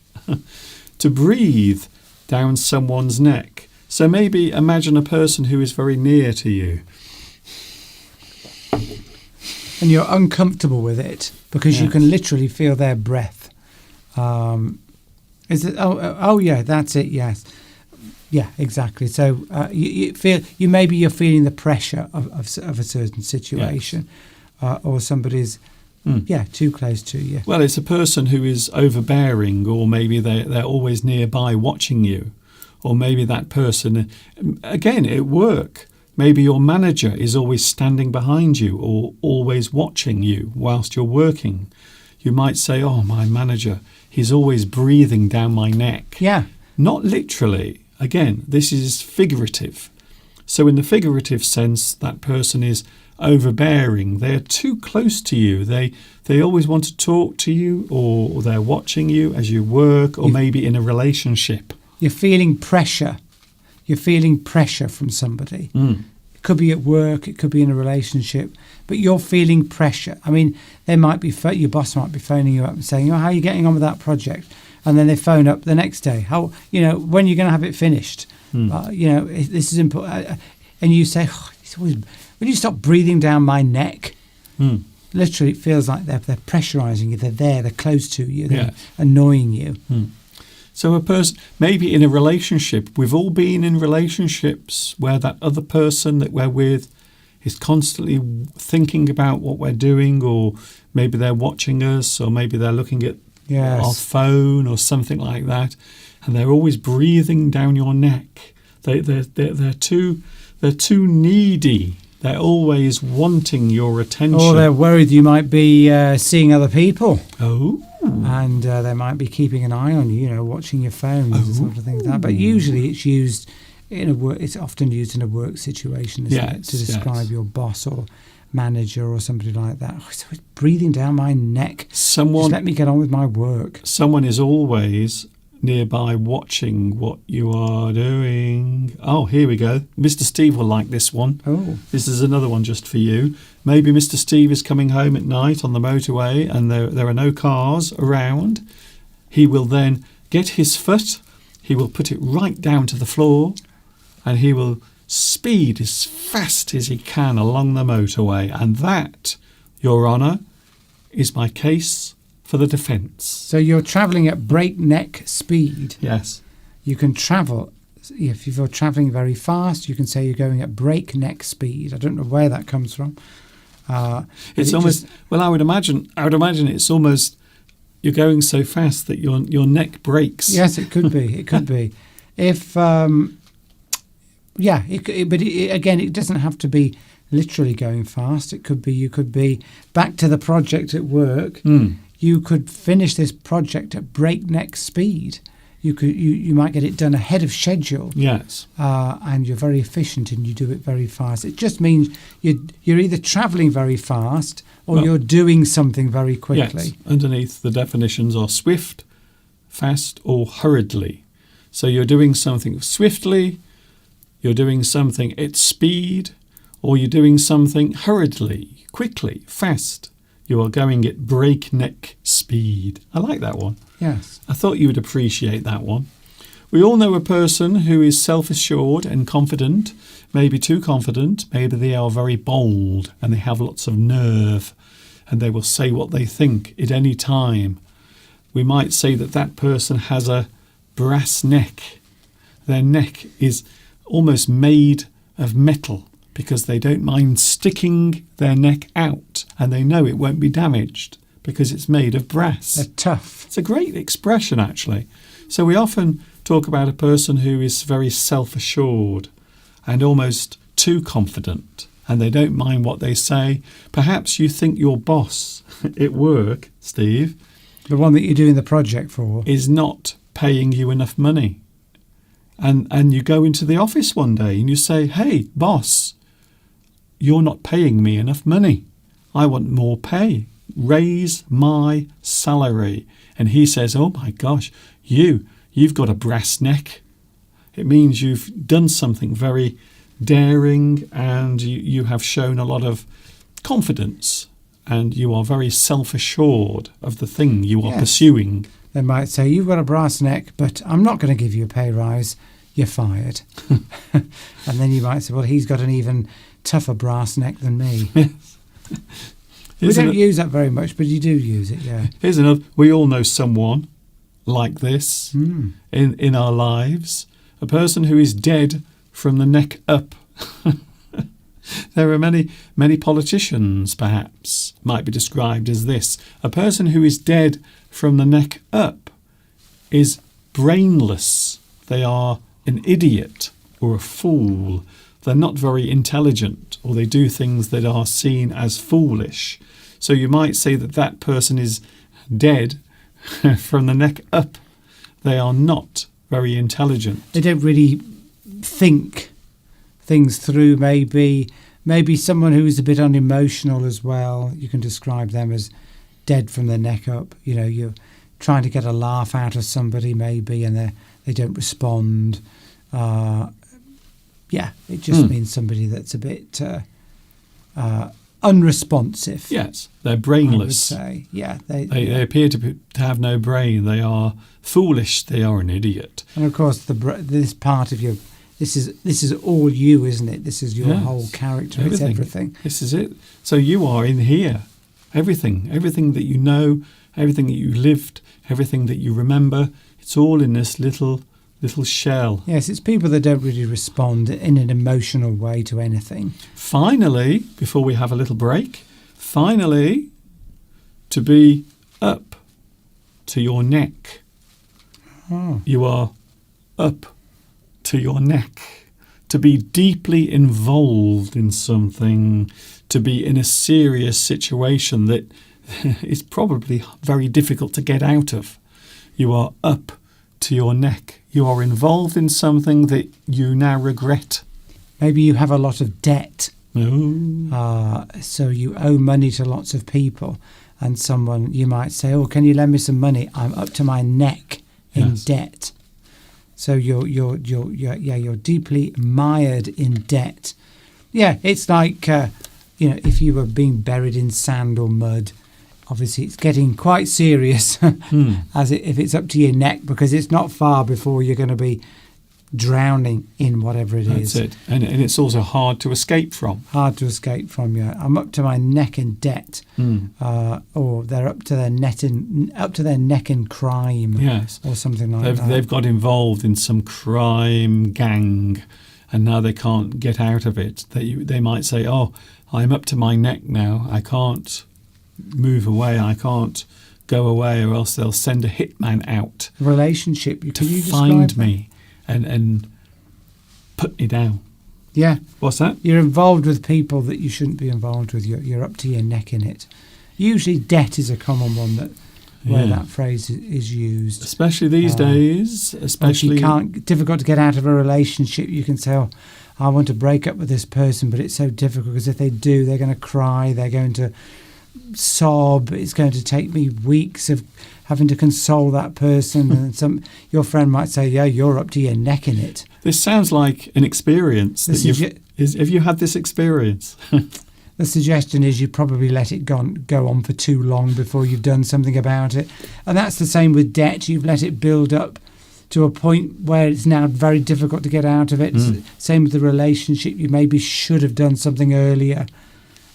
To breathe down someone's neck. So maybe imagine a person who is very near to you. And you're uncomfortable with it because you can literally feel their breath. Is it? Oh, yeah, that's it. Yes, yeah, exactly. So you feel you're feeling the pressure of a certain situation, or somebody's too close to you. Well, it's a person who is overbearing, or maybe they're always nearby watching you, or maybe that person, again, at work. Maybe your manager is always standing behind you or always watching you whilst you're working. You might say, oh, my manager, he's always breathing down my neck. Yeah. Not literally. Again, this is figurative. So in the figurative sense, that person is overbearing. They're too close to you. They always want to talk to you, or they're watching you as you work, or maybe in a relationship. You're feeling pressure. You're feeling pressure from somebody. It could be at work, it could be in a relationship, but you're feeling pressure. I mean, your boss might be phoning you up and saying, how are you getting on with that project? And then they phone up the next day. When are you going to have it finished? This is important. And you say, will you stop breathing down my neck? Literally, it feels like they're pressurising you. They're close to you. They're annoying you. So a person, maybe in a relationship, we've all been in relationships where that other person that we're with is constantly thinking about what we're doing, or maybe they're watching us, or maybe they're looking at our phone or something like that, and they're always breathing down your neck. They're too needy. They're always wanting your attention. Or they're worried you might be seeing other people. Oh. And they might be keeping an eye on you, watching your phone, sort of things like that. But usually it's used in a work. It's often used in a work situation, isn't it, to describe your boss or manager or somebody like that. Oh, it's breathing down my neck. Just let me get on with my work. Someone is always nearby watching what you are doing. Oh, here we go. Mr. Steve will like this one. Oh. This is another one just for you. Maybe Mr. Steve is coming home at night on the motorway and there are no cars around. He will then get his foot, he will put it right down to the floor, and he will speed as fast as he can along the motorway. And that, Your Honour, is my case for the defence. So you're travelling at breakneck speed. Yes. You can travel, if you're travelling very fast, you can say you're going at breakneck speed. I don't know where that comes from. It's almost, I would imagine it's almost, you're going so fast that your neck breaks. Yes, it could be. It could be. If, again, it doesn't have to be literally going fast. It could be, you could be back to the project at work. You could finish this project at breakneck speed. you might get it done ahead of schedule. Yes. And you're very efficient and you do it very fast. It just means you're either travelling very fast or you're doing something very quickly. Yes. Underneath the definitions are swift, fast, or hurriedly. So you're doing something swiftly, you're doing something at speed, or you're doing something hurriedly, quickly, fast. You are going at breakneck speed. I like that one. Yes. I thought you would appreciate that one. We all know a person who is self-assured and confident, maybe too confident, maybe they are very bold and they have lots of nerve and they will say what they think at any time. We might say that that person has a brass neck. Their neck is almost made of metal because they don't mind sticking their neck out and they know it won't be damaged because it's made of brass. They're tough. It's a great expression, actually. So we often talk about a person who is very self-assured and almost too confident, and they don't mind what they say. Perhaps you think your boss at work, Steve, the one that you're doing the project for, is not paying you enough money. And you go into the office one day and you say, "Hey, boss, you're not paying me enough money. I want more pay. Raise my salary." And he says, "Oh my gosh, you've got a brass neck." It means you've done something very daring and you have shown a lot of confidence and you are very self-assured of the thing you are pursuing. They might say, "You've got a brass neck, but I'm not going to give you a pay rise. You're fired." And then you might say, "Well, he's got an even tougher brass neck than me." We don't use that very much, but you do use it, yeah. Here's another. We all know someone like this in our lives. A person who is dead from the neck up. There are many politicians, perhaps, might be described as this. A person who is dead from the neck up is brainless. They are an idiot or a fool. They're not very intelligent, or they do things that are seen as foolish. So you might say that that person is dead from the neck up. They are not very intelligent. They don't really think things through. Maybe someone who is a bit unemotional as well. You can describe them as dead from the neck up. You know, you're trying to get a laugh out of somebody maybe, and they don't respond. It just means somebody that's a bit unresponsive. Yes, they're brainless. I would say, yeah, they appear to have no brain. They are foolish. They are an idiot. And of course, this part of your this is all you, isn't it? This is your whole character. Everything. It's everything. This is it. So you are in here. Everything that you know, everything that you lived, everything that you remember. It's all in this little shell. Yes, it's people that don't really respond in an emotional way to anything. Finally, before we have a little break, to be up to your neck. Oh. You are up to your neck. To be deeply involved in something, to be in a serious situation that is probably very difficult to get out of. You are up to your neck. You are involved in something that you now regret. Maybe you have a lot of debt. Oh. So you owe money to lots of people, and you might say, "Oh, can you lend me some money? I'm up to my neck in debt." So you're deeply mired in debt. Yeah, it's like if you were being buried in sand or mud. Obviously, it's getting quite serious if it's up to your neck, because it's not far before you're going to be drowning in whatever it is. That's it. And it's also hard to escape from. Hard to escape from, yeah. I'm up to my neck in debt. Or they're up to their neck in crime. Yes. Or something like that. They've got involved in some crime gang and now they can't get out of it. They might say, "Oh, I'm up to my neck now. I can't move away. I can't go away, or else they'll send a hitman out relationship to find me and put me down." Yeah. What's that? You're involved with people that you shouldn't be involved with. You're up to your neck in it. Usually debt is a common one that where Yeah. that phrase is used. Especially these days. Or if Especially. difficult to get out of a relationship, you can say, "Oh, I want to break up with this person," but it's so difficult because if they do, they're going to cry, they're going to sob. It's going to take me weeks of having to console that person, and your friend might say, "Yeah, you're up to your neck in it." This sounds like an experience. Have you had this experience? The suggestion is you probably let it go on for too long before you've done something about it. And that's the same with debt. You've let it build up to a point where it's now very difficult to get out of it. Same with the relationship. You maybe should have done something earlier.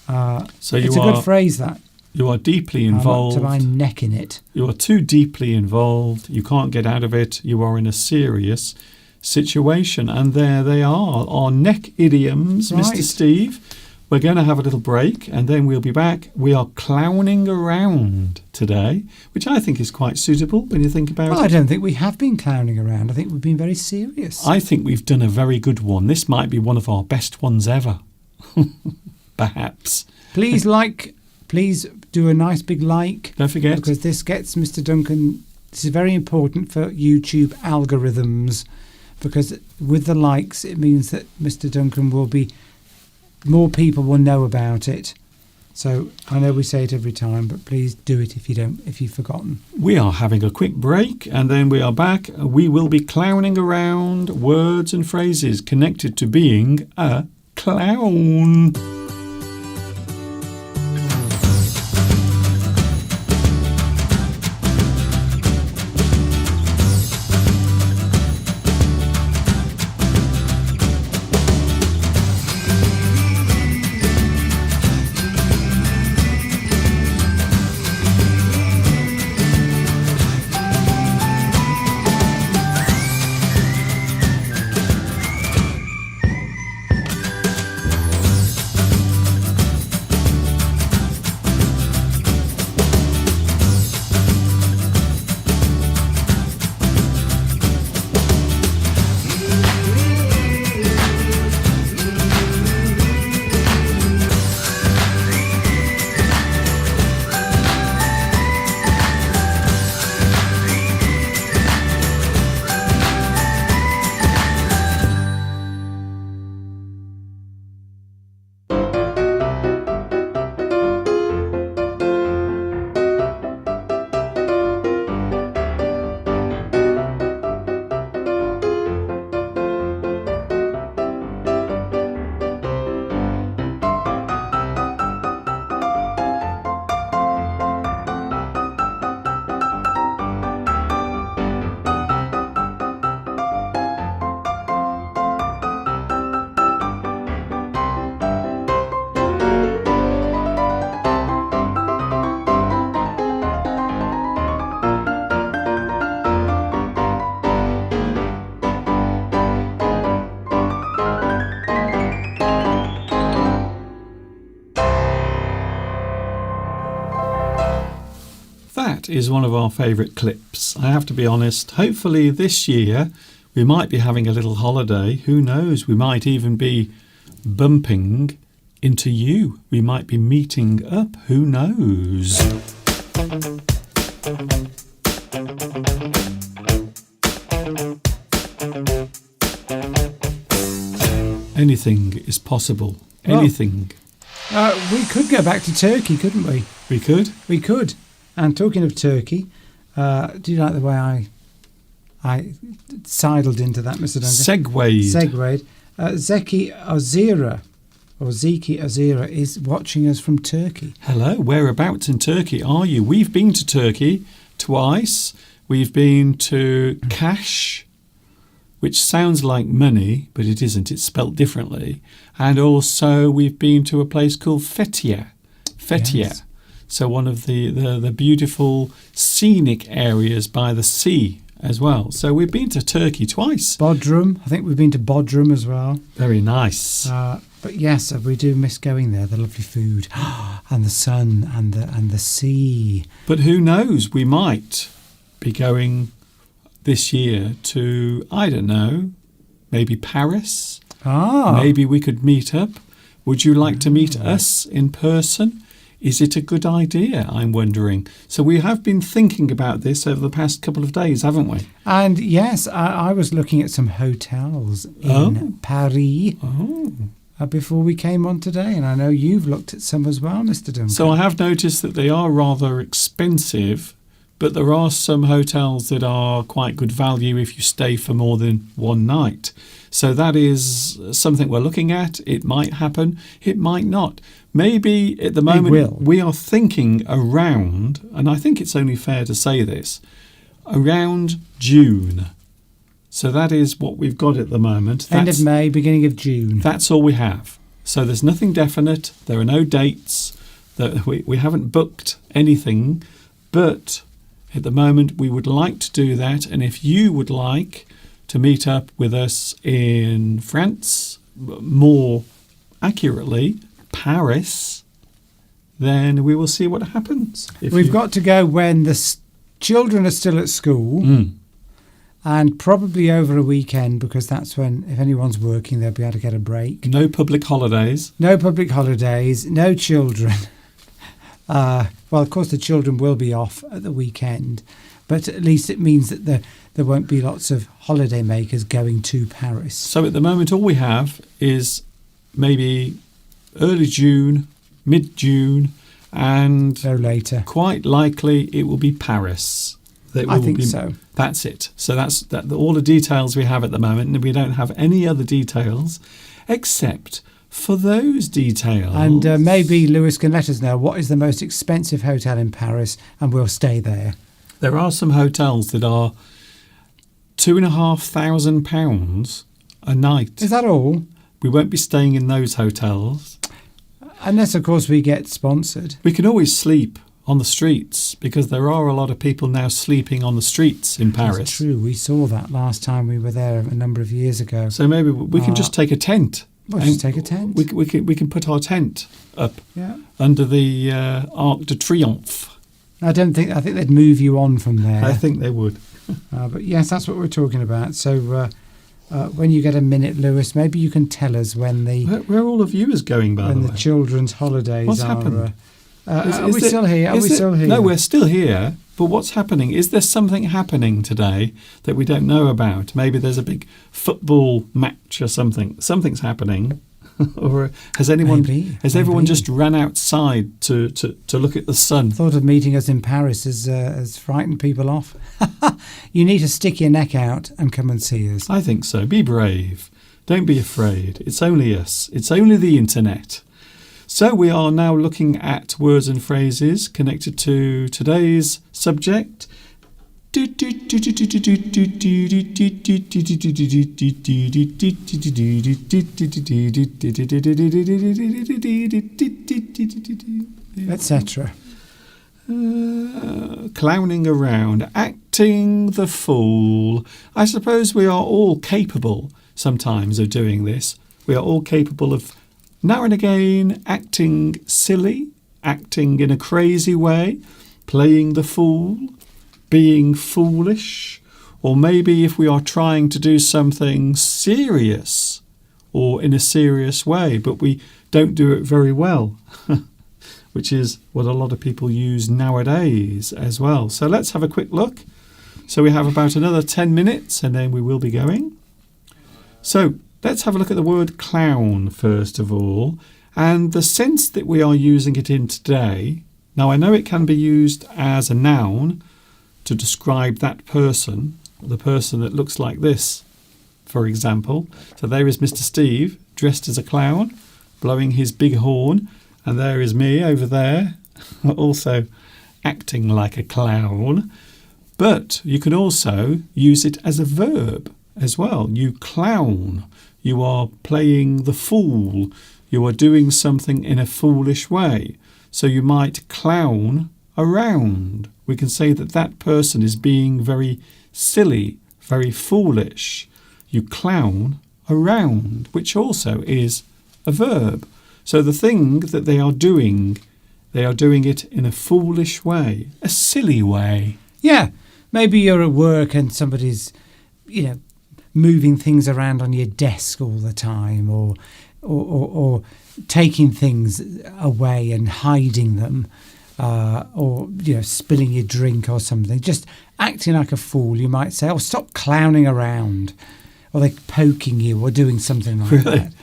So it's a good phrase, that. You are deeply I'm involved. up to my neck in it. You are too deeply involved. You can't get out of it. You are in a serious situation. And there they are, our neck idioms, Right. Mr. Steve. We're going to have a little break and then we'll be back. We are clowning around today, which I think is quite suitable when you think about Well, it. I don't think we have been clowning around. I think we've been very serious. I think we've done a very good one. This might be one of our best ones ever. Perhaps. Please do a nice big like. Don't forget. Because this gets Mr. Duncan. This is very important for YouTube algorithms, because with the likes, it means that Mr. Duncan will be, more people will know about it. So I know we say it every time, but please do it if you've forgotten. We are having a quick break and then we are back. We will be clowning around words and phrases connected to being a clown. That is one of our favourite clips. I have to be honest. Hopefully this year we might be having a little holiday. Who knows? We might even be bumping into you. We might be meeting up. Who knows? Anything is possible. Anything. We could go back to Turkey, couldn't we? We could. We could. And talking of Turkey, do you like the way I sidled into that, Mr. Duncan? Segued. Zeki Ozira is watching us from Turkey. Hello, whereabouts in Turkey are you? We've been to Turkey twice. We've been to Kaş, which sounds like money, but it isn't. It's spelt differently. And also we've been to a place called Fethiye. Yes. So one of the beautiful scenic areas by the sea as well. So we've been to Turkey twice. Bodrum. I think we've been to Bodrum as well. Very nice. But yes, we do miss going there. The lovely food and the sun and the sea. But who knows? We might be going this year to, I don't know, maybe Paris. Maybe we could meet up. Would you like to meet us in person? Is it a good idea? I'm wondering. So we have been thinking about this over the past couple of days, haven't we? And yes, I was looking at some hotels in Paris before we came on today, and I know you've looked at some as well, Mr. Duncan. So I have noticed that they are rather expensive, but there are some hotels that are quite good value if you stay for more than one night. So that is something we're looking at. It might happen. It might not. Maybe at the moment we are thinking around, and I think it's only fair to say this, around June. So that is what we've got at the moment. End of May, beginning of June. That's all we have. So there's nothing definite. There are no dates. We haven't booked anything. But at the moment we would like to do that. And if you would like to meet up with us in France, more accurately, Paris, then we will see what happens. We've got to go when the children are still at school and probably over a weekend, because that's when, if anyone's working, they'll be able to get a break. No public holidays. No public holidays, no children. Well, of course, the children will be off at the weekend, but at least it means that there won't be lots of holiday makers going to Paris. So at the moment, all we have is maybe early June, mid-June, and no later. Quite likely it will be Paris. I think so. That's it. So that's all the details we have at the moment, and we don't have any other details except for those details. And maybe Lewis can let us know what is the most expensive hotel in Paris, and we'll stay there. There are some hotels that are £2,500 a night. Is that all? We won't be staying in those hotels. Unless, of course, we get sponsored. We can always sleep on the streets, because there are a lot of people now sleeping on the streets in Paris. That's true. We saw that last time we were there a number of years ago. So maybe we can just take a tent. Well, just take a tent. We can put our tent up under the Arc de Triomphe. I think they'd move you on from there. I think they would. But yes, that's what we're talking about. So when you get a minute, Lewis, maybe you can tell us when where are all the viewers going, by the way? When the children's holidays What's are. happened? Are we still here? Are we still here? No, we're still here. But what's happening? Is there something happening today that we don't know about? Maybe there's a big football match or something. Something's happening. Or has everyone just ran outside to look at the sun? Thought of meeting us in Paris has frightened people off. You need to stick your neck out and come and see us. I think so. Be brave. Don't be afraid. It's only us. It's only the internet. So we are now looking at words and phrases connected to today's subject. Etc. Clowning around, acting the fool. I suppose we are all capable sometimes of doing this. We are all capable of now and again acting silly, acting in a crazy way, playing the fool, being foolish, or maybe if we are trying to do something serious or in a serious way, but we don't do it very well, which is what a lot of people use nowadays as well. So let's have a quick look. So we have about another 10 minutes and then we will be going. So let's have a look at the word clown first of all, and the sense that we are using it in today. Now, I know it can be used as a noun to describe that person, the person that looks like this, for example. So there is Mr. Steve, dressed as a clown, blowing his big horn, and there is me over there, also acting like a clown. But you can also use it as a verb as well. You clown. You are playing the fool. You are doing something in a foolish way. So you might clown around. We can say that that person is being very silly, very foolish. You clown around, which also is a verb. So the thing that they are doing it in a foolish way, a silly way. Yeah, maybe you're at work and somebody's, moving things around on your desk all the time, or or taking things away and hiding them, or spilling your drink or something, just acting like a fool. You might say, "Oh, stop clowning around," or they're poking you or doing something like Really? that.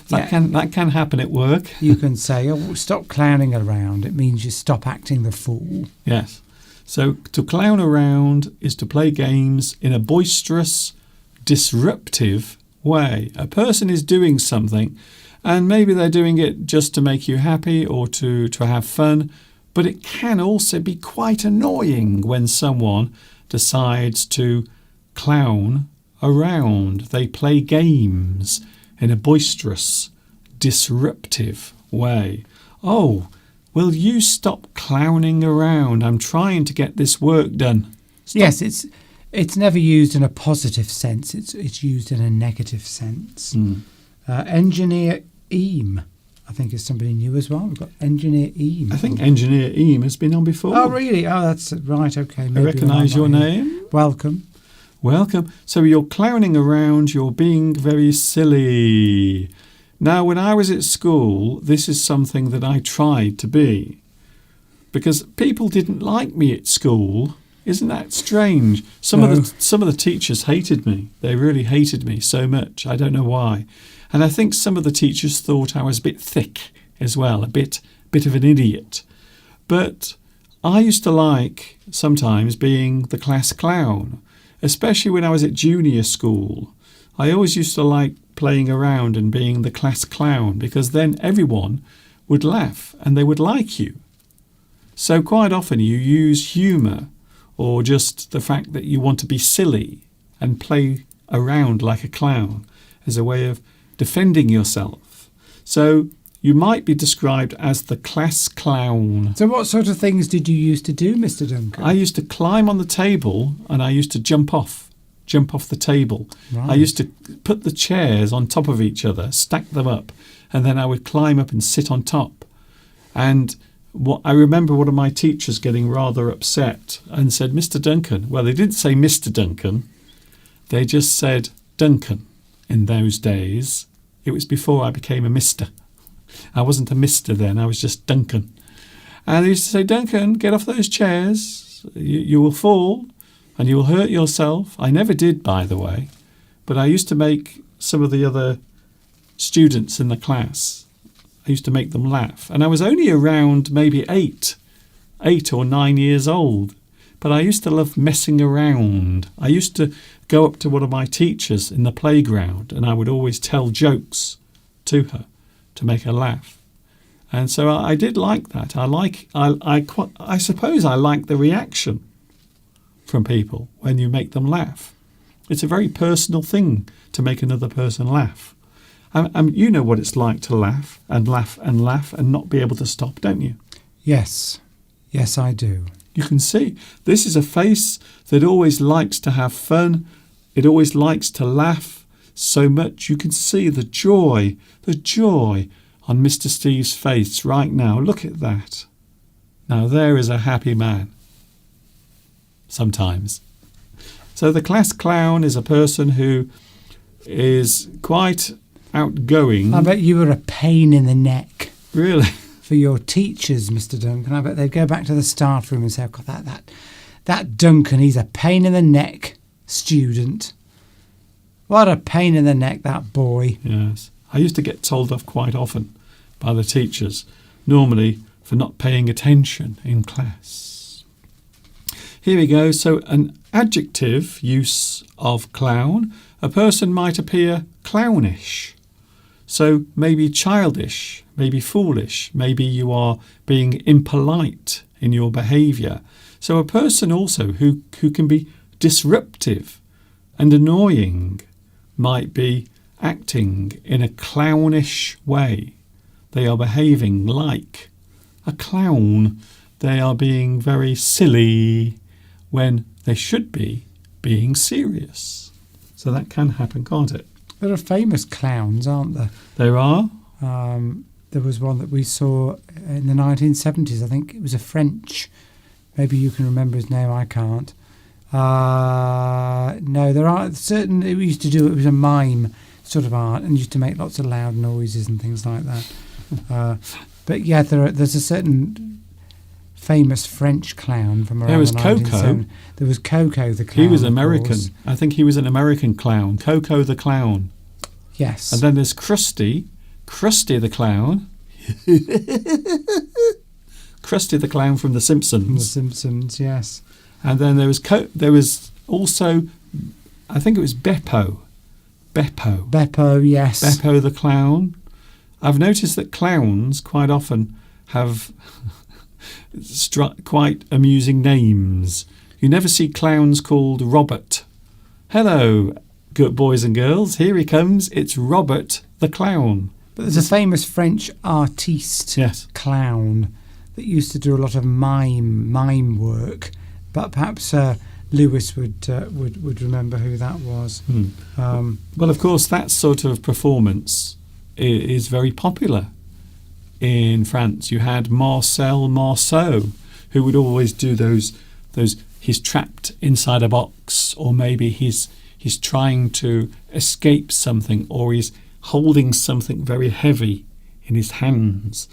That can happen at work. You can say, "Oh, stop clowning around." It means you stop acting the fool. Yes. So to clown around is to play games in a boisterous, disruptive way. A person is doing something, and maybe they're doing it just to make you happy or to have fun, but it can also be quite annoying when someone decides to clown around. They play games in a boisterous, disruptive way. "Oh, will you stop clowning around? I'm trying to get this work done." Stop. Yes, it's never used in a positive sense. It's used in a negative sense. Engineer Eam, I think, is somebody new as well. We've got Engineer Eam. I think Engineer Eam has been on before. Oh, really? Oh, that's right. Okay. I recognise your name. Welcome. Welcome. So you're clowning around, you're being very silly. Now, when I was at school, this is something that I tried to be, because people didn't like me at school. Isn't that strange? Some of the teachers hated me. They really hated me so much. I don't know why. And I think some of the teachers thought I was a bit thick as well, a bit of an idiot. But I used to like sometimes being the class clown, especially when I was at junior school. I always used to like playing around and being the class clown, because then everyone would laugh and they would like you. So quite often you use humour, or just the fact that you want to be silly and play around like a clown as a way of defending yourself. So you might be described as the class clown. So what sort of things did you used to do, Mr. Duncan? I used to climb on the table and I used to jump off the table. Right. I used to put the chairs on top of each other, stack them up, and then I would climb up and sit on top. And I remember one of my teachers getting rather upset and said, "Mr. Duncan." Well, they didn't say Mr. Duncan. They just said Duncan in those days. It was before I became a Mr. I wasn't a Mr. then. I was just Duncan. And they used to say, "Duncan, get off those chairs. You will fall and you will hurt yourself." I never did, by the way. But I used to make some of the other students in the class, I used to make them laugh. And I was only around maybe 8 or 9 years old. But I used to love messing around. I used to go up to one of my teachers in the playground and I would always tell jokes to her to make her laugh. And so I did like that. I suppose I like the reaction from people when you make them laugh. It's a very personal thing to make another person laugh. You know what it's like to laugh and laugh and laugh and not be able to stop, don't you? Yes. Yes, I do. You can see this is a face that always likes to have fun. It always likes to laugh so much. You can see the joy on Mr. Steve's face right now. Look at that. Now there is a happy man. Sometimes. So the class clown is a person who is quite outgoing. I bet you were a pain in the neck. Really? For your teachers, Mr. Duncan. I bet they'd go back to the staff room and say, "Oh, God, that Duncan, he's a pain in the neck student. What a pain in the neck, that boy." Yes. I used to get told off quite often by the teachers, normally for not paying attention in class. Here we go. So an adjective use of clown. A person might appear clownish. So maybe childish, maybe foolish, maybe you are being impolite in your behaviour. So a person also who can be disruptive and annoying might be acting in a clownish way. They are behaving like a clown. They are being very silly when they should be being serious. So that can happen, can't it? There are famous clowns, aren't there? There are. There was one that we saw in the 1970s. I think it was a French. Maybe you can remember his name. I can't. No, there are certain. We used to do it. It was a mime. sort of art and used to make lots of loud noises and things like that. But yeah, there's a certain famous French clown from around There was the Coco. 1970s. There was Coco the clown. He was of American. course. I think he was an American clown. Coco the clown. Yes. And then there's Krusty the clown. Krusty the clown from The From The Simpsons. Simpsons, yes. And then there was also, I think it was Beppo. Beppo, yes. Beppo the clown. I've noticed that clowns quite often have quite amusing names. You never see clowns called Robert. Hello, good boys and girls. Here he comes. It's Robert the clown. But there's a famous French artiste Yes. clown that used to do a lot of mime work. But perhaps Lewis would remember who that was. Well, of course, that sort of performance is very popular in France. You had Marcel Marceau, who would always do those. He's trapped inside a box, or maybe he's trying to escape something, or he's holding something very heavy in his hands.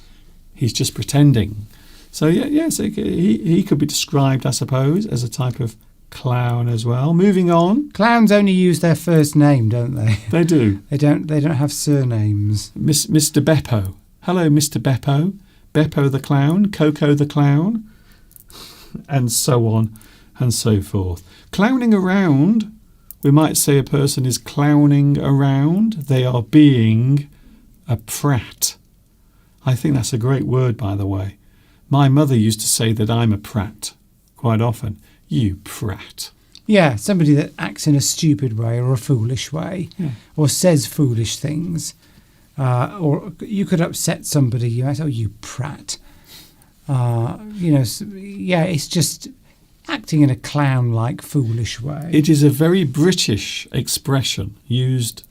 He's just pretending. So yes, he could be described, I suppose, as a type of clown as well. Moving on. Clowns only use their first name, don't they? They do. They don't have surnames. Mr. Beppo. Hello, Mr. Beppo. Beppo the clown. Coco the clown. And so on and so forth. Clowning around. We might say a person is clowning around. They are being a prat. I think that's a great word, by the way. My mother used to say that I'm a prat quite often. You prat. Yeah, somebody that acts in a stupid way or a foolish way, or says foolish things. Or you could upset somebody. You might say, "Oh, you prat." It's just acting in a clown-like, foolish way. It is a very British expression used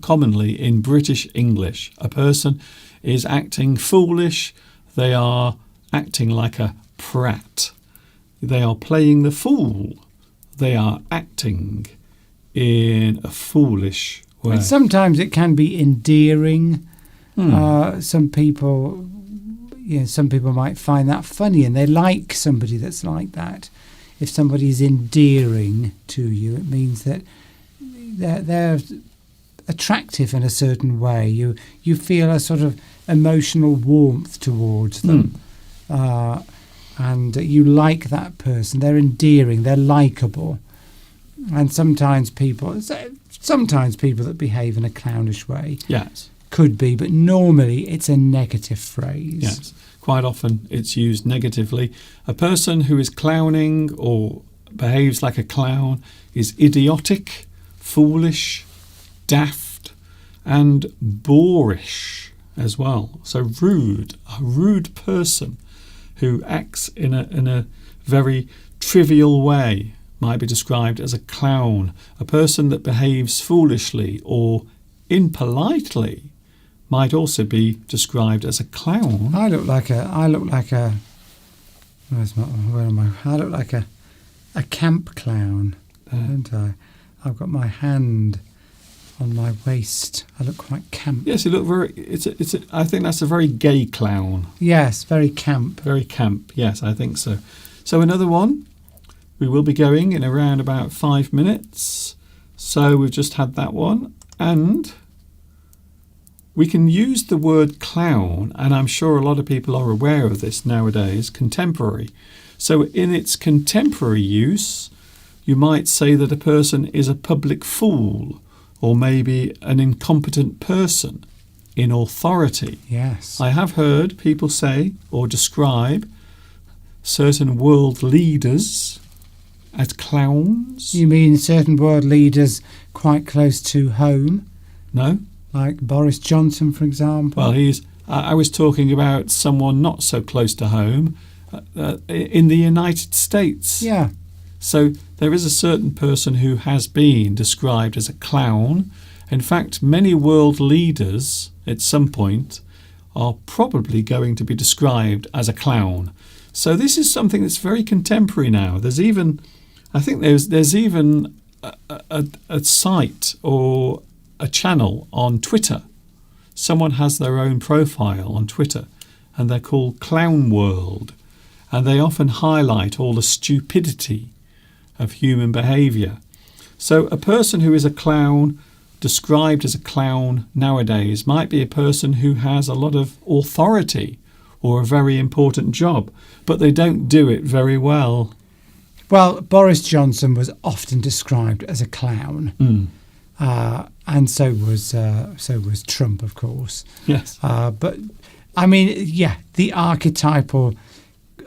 commonly in British English. A person is acting foolish. They are acting like a prat. They are playing the fool. They are acting in a foolish way. And sometimes it can be endearing. Some people might find that funny, and they like somebody that's like that. If somebody is endearing to you, it means that they're attractive in a certain way. You feel a sort of emotional warmth towards them. And you like that person. They're endearing. They're likable. And sometimes people that behave in a clownish way, Yes. could be, but normally it's a negative phrase. Yes. Quite often it's used negatively. A person who is clowning or behaves like a clown is idiotic, foolish, daft, and boorish as well. So rude. A rude person who acts in a very trivial way might be described as a clown. A person that behaves foolishly or impolitely might also be described as a clown. I look like a camp clown, don't I? I've got my hand on my waist. I look quite camp. Yes, you look very. I think that's a very gay clown. Yes, very camp. Very camp. Yes, I think so. So another one. We will be going in around about 5 minutes. So we've just had that one, and we can use the word clown, and I'm sure a lot of people are aware of this nowadays, contemporary. So in its contemporary use, you might say that a person is a public fool, or maybe an incompetent person in authority. Yes. I have heard people say or describe certain world leaders as clowns. You mean certain world leaders quite close to home? No? Like Boris Johnson, for example? Well, I was talking about someone not so close to home in the United States. Yeah. So there is a certain person who has been described as a clown. In fact, many world leaders at some point are probably going to be described as a clown. So this is something that's very contemporary now. There's even a site or a channel on Twitter. Someone has their own profile on Twitter, and they're called Clown World, and they often highlight all the stupidity of human behaviour. So a person who is a clown, described as a clown nowadays, might be a person who has a lot of authority or a very important job, but they don't do it very well. Well, Boris Johnson was often described as a clown, and so was Trump, of course. Yes. But I mean, yeah, the archetypal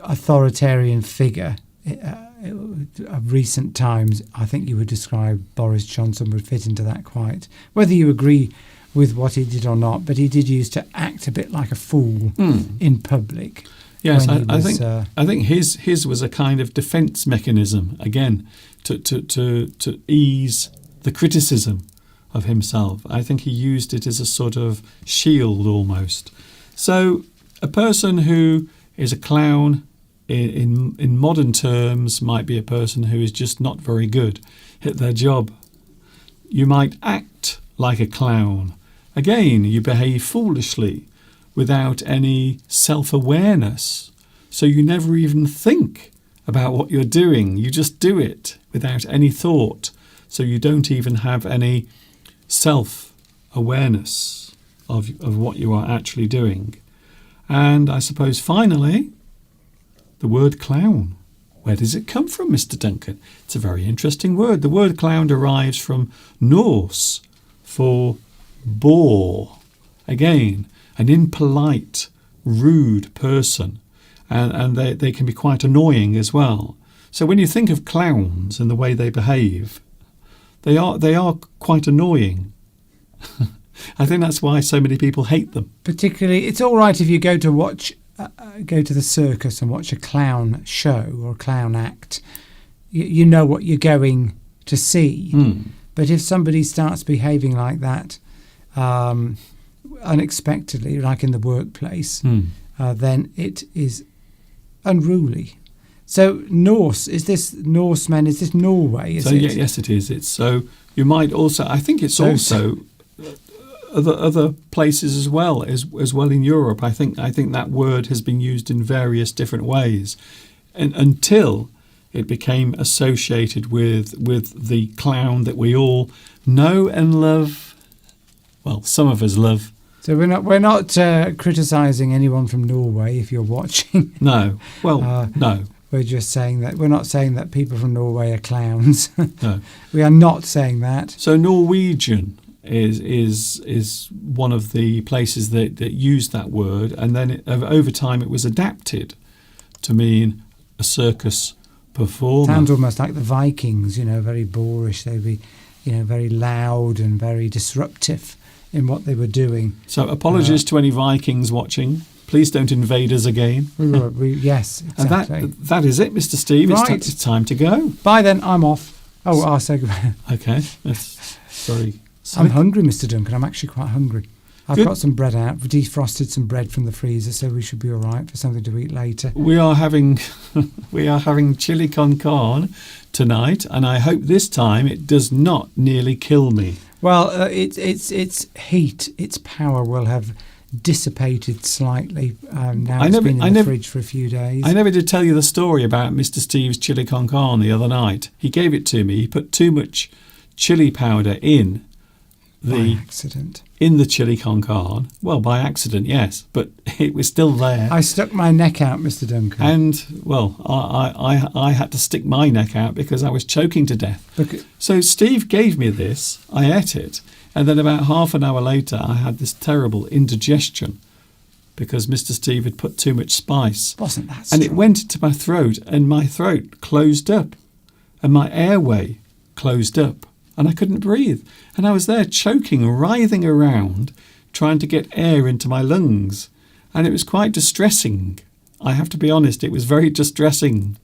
authoritarian figure of recent times, I think you would describe Boris Johnson would fit into that quite. Whether you agree with what he did or not, but he did used to act a bit like a fool in public. Yes, I think his was a kind of defence mechanism, again, to ease the criticism of himself. I think he used it as a sort of shield almost. So a person who is a clown in modern terms might be a person who is just not very good at their job. You might act like a clown. Again, you behave foolishly without any self-awareness. So you never even think about what you're doing. You just do it without any thought. So you don't even have any self-awareness of what you are actually doing. And I suppose finally, the word clown. Where does it come from, Mr. Duncan? It's a very interesting word. The word clown derives from Norse for bore. Again, an impolite, rude person. And they can be quite annoying as well. So when you think of clowns and the way they behave, they are quite annoying. I think that's why so many people hate them. Particularly, it's all right if you go to the circus and watch a clown show or a clown act. You know what you're going to see. But if somebody starts behaving like that unexpectedly, like in the workplace, then it is unruly. So Norse, is this Norsemen? Is this Norway? Yes, it is. It's so you might also. I think it's also other places as well in Europe. I think that word has been used in various different ways, and until it became associated with the clown that we all know and love. Well, some of us love. So we're not criticising anyone from Norway if you're watching. No. Well, no. We're just saying that we're not saying that people from Norway are clowns. No. We are not saying that. So Norwegian is one of the places that used that word, and then over time it was adapted to mean a circus performer. Sounds almost like the Vikings, very boorish. They'd be, very loud and very disruptive in what they were doing. So apologies to any Vikings watching. Please don't invade us again. Yes, exactly. And that is it, Mr. Steve. Right. It's time to go. Bye then, I'm off. Oh, I'll say goodbye. Okay. Sorry. I'm hungry, Mr. Duncan. I'm actually quite hungry. I've got some bread out. We've defrosted some bread from the freezer, so we should be all right for something to eat later. We are having chili con carne tonight, and I hope this time it does not nearly kill me. Well, its heat, its power will have dissipated slightly. Now it's been in the fridge for a few days. I never did tell you the story about Mr. Steve's chili con carne the other night. He gave it to me. He put too much chili powder in by accident. In the chili con carne. Well, by accident, yes, but it was still there. I stuck my neck out, Mr. Duncan. And, well, I had to stick my neck out because I was choking to death. So Steve gave me this, I ate it, and then about half an hour later I had this terrible indigestion because Mr. Steve had put too much spice. Wasn't that strong? And it went into my throat, and my throat closed up, and my airway closed up. And I couldn't breathe. And I was there choking, writhing around, trying to get air into my lungs. And it was quite distressing. I have to be honest, it was very distressing.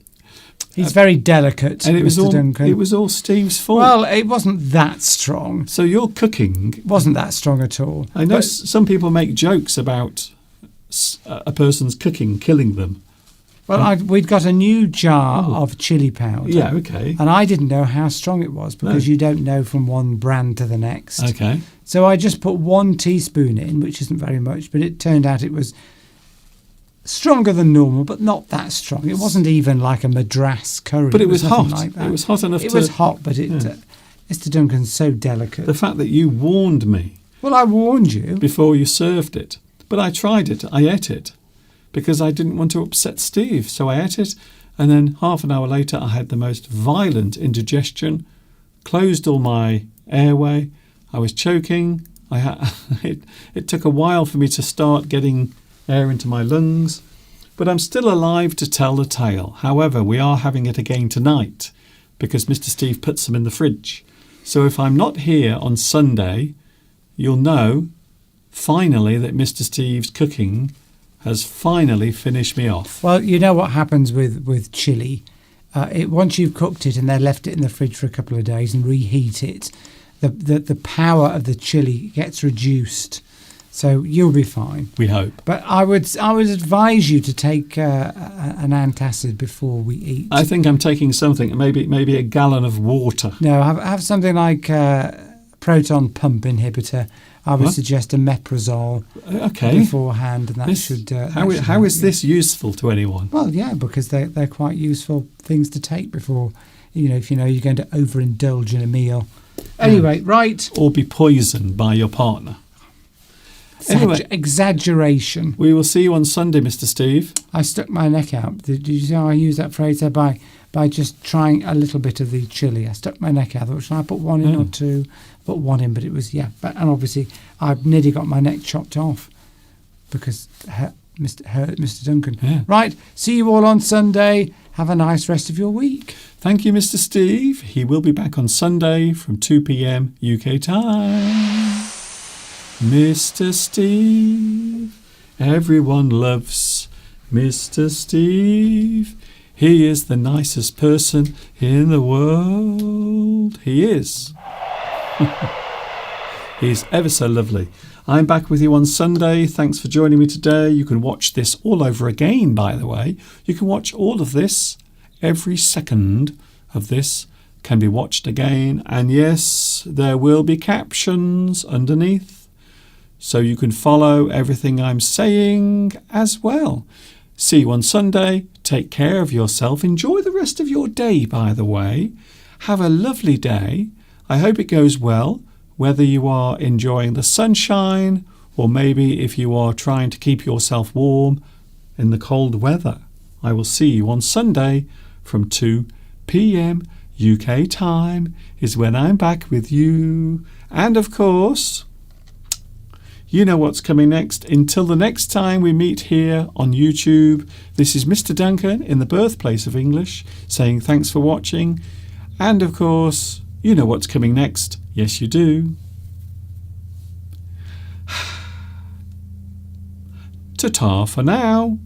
He's very delicate, and Mr. Duncan. It was all Steve's fault. Well, it wasn't that strong. So your cooking wasn't that strong at all. I know some people make jokes about a person's cooking killing them. Well, we'd got a new jar of chili powder. Yeah, okay. And I didn't know how strong it was because you don't know from one brand to the next. Okay. So I just put 1 teaspoon in, which isn't very much, but it turned out it was stronger than normal, but not that strong. It wasn't even like a Madras curry. But it was nothing hot. Like that. It was hot enough It was hot, but Mr. Duncan's so delicate. The fact that you warned me Well, I warned you. before you served it. But I tried it. I ate it because I didn't want to upset Steve. So I ate it. And then half an hour later, I had the most violent indigestion, closed all my airway. I was choking. It took a while for me to start getting air into my lungs. But I'm still alive to tell the tale. However, we are having it again tonight because Mr. Steve puts them in the fridge. So if I'm not here on Sunday, you'll know finally that Mr. Steve's cooking has finally finished me off. Well, you know what happens with chili. Once you've cooked it and then left it in the fridge for a couple of days and reheat it, the power of the chili gets reduced. So you'll be fine. We hope. But I would advise you to take an antacid before we eat. I think I'm taking something, maybe a gallon of water. No, have something like proton pump inhibitor. I would suggest a Meprazole beforehand, and that should. How is this useful to anyone? Well, yeah, because they're quite useful things to take before, if you know you're going to overindulge in a meal. Anyway, right. Or be poisoned by your partner. Anyway, exaggeration. We will see you on Sunday, Mr. Steve. I stuck my neck out. Did you see how I use that phrase there? By just trying a little bit of the chili. I stuck my neck out. I thought, should I put 1 in or 2? I put 1 in, but it was, and obviously I've nearly got my neck chopped off because Mr. Duncan. Yeah. Right, see you all on Sunday. Have a nice rest of your week. Thank you, Mr. Steve. He will be back on Sunday from 2 p.m. UK time. Mr. Steve, everyone loves Mr. Steve. He is the nicest person in the world. He is. He's ever so lovely. I'm back with you on Sunday. Thanks for joining me today. You can watch this all over again, by the way. You can watch all of this. Every second of this can be watched again. And yes, there will be captions underneath, so you can follow everything I'm saying as well. See you on Sunday. Take care of yourself. Enjoy the rest of your day, by the way. Have a lovely day. I hope it goes well, whether you are enjoying the sunshine or maybe if you are trying to keep yourself warm in the cold weather. I will see you on Sunday from 2 p.m. UK time is when I'm back with you. And of course, you know what's coming next. Until the next time we meet here on YouTube, this is Mr. Duncan in the birthplace of English saying thanks for watching. And of course, you know what's coming next. Yes, you do. Ta-ta for now.